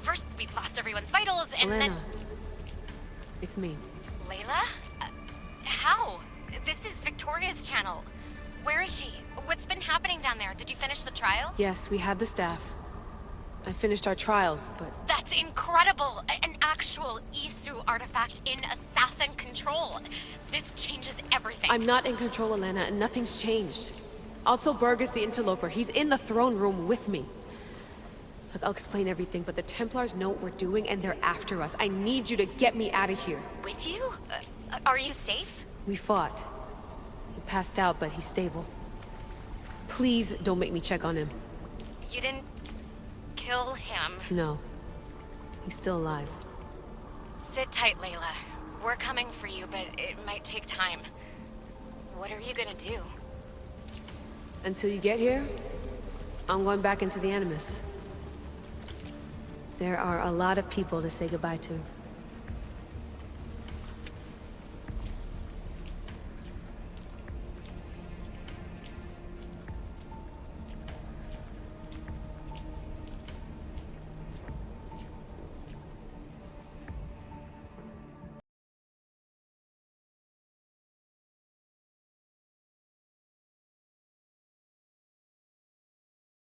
First, we lost everyone's vitals, and then... It's me. Layla? How? This is Victoria's channel. Where is she? What's been happening down there? Did you finish the trials? Yes, we have the staff. I finished our trials, but... That's incredible! An actual Isu artifact in assassin control. This changes everything. I'm not in control, Elena, and nothing's changed. Also, Berg is the interloper. He's in the throne room with me. Look, I'll explain everything, but the Templars know what we're doing, and they're after us. I need you to get me out of here. With you? Are you safe? We fought. He passed out, but he's stable. Please don't make me check on him. You didn't kill him. No. He's still alive. Sit tight, Layla. We're coming for you, but it might take time. What are you gonna do? Until you get here, I'm going back into the Animus. There are a lot of people to say goodbye to.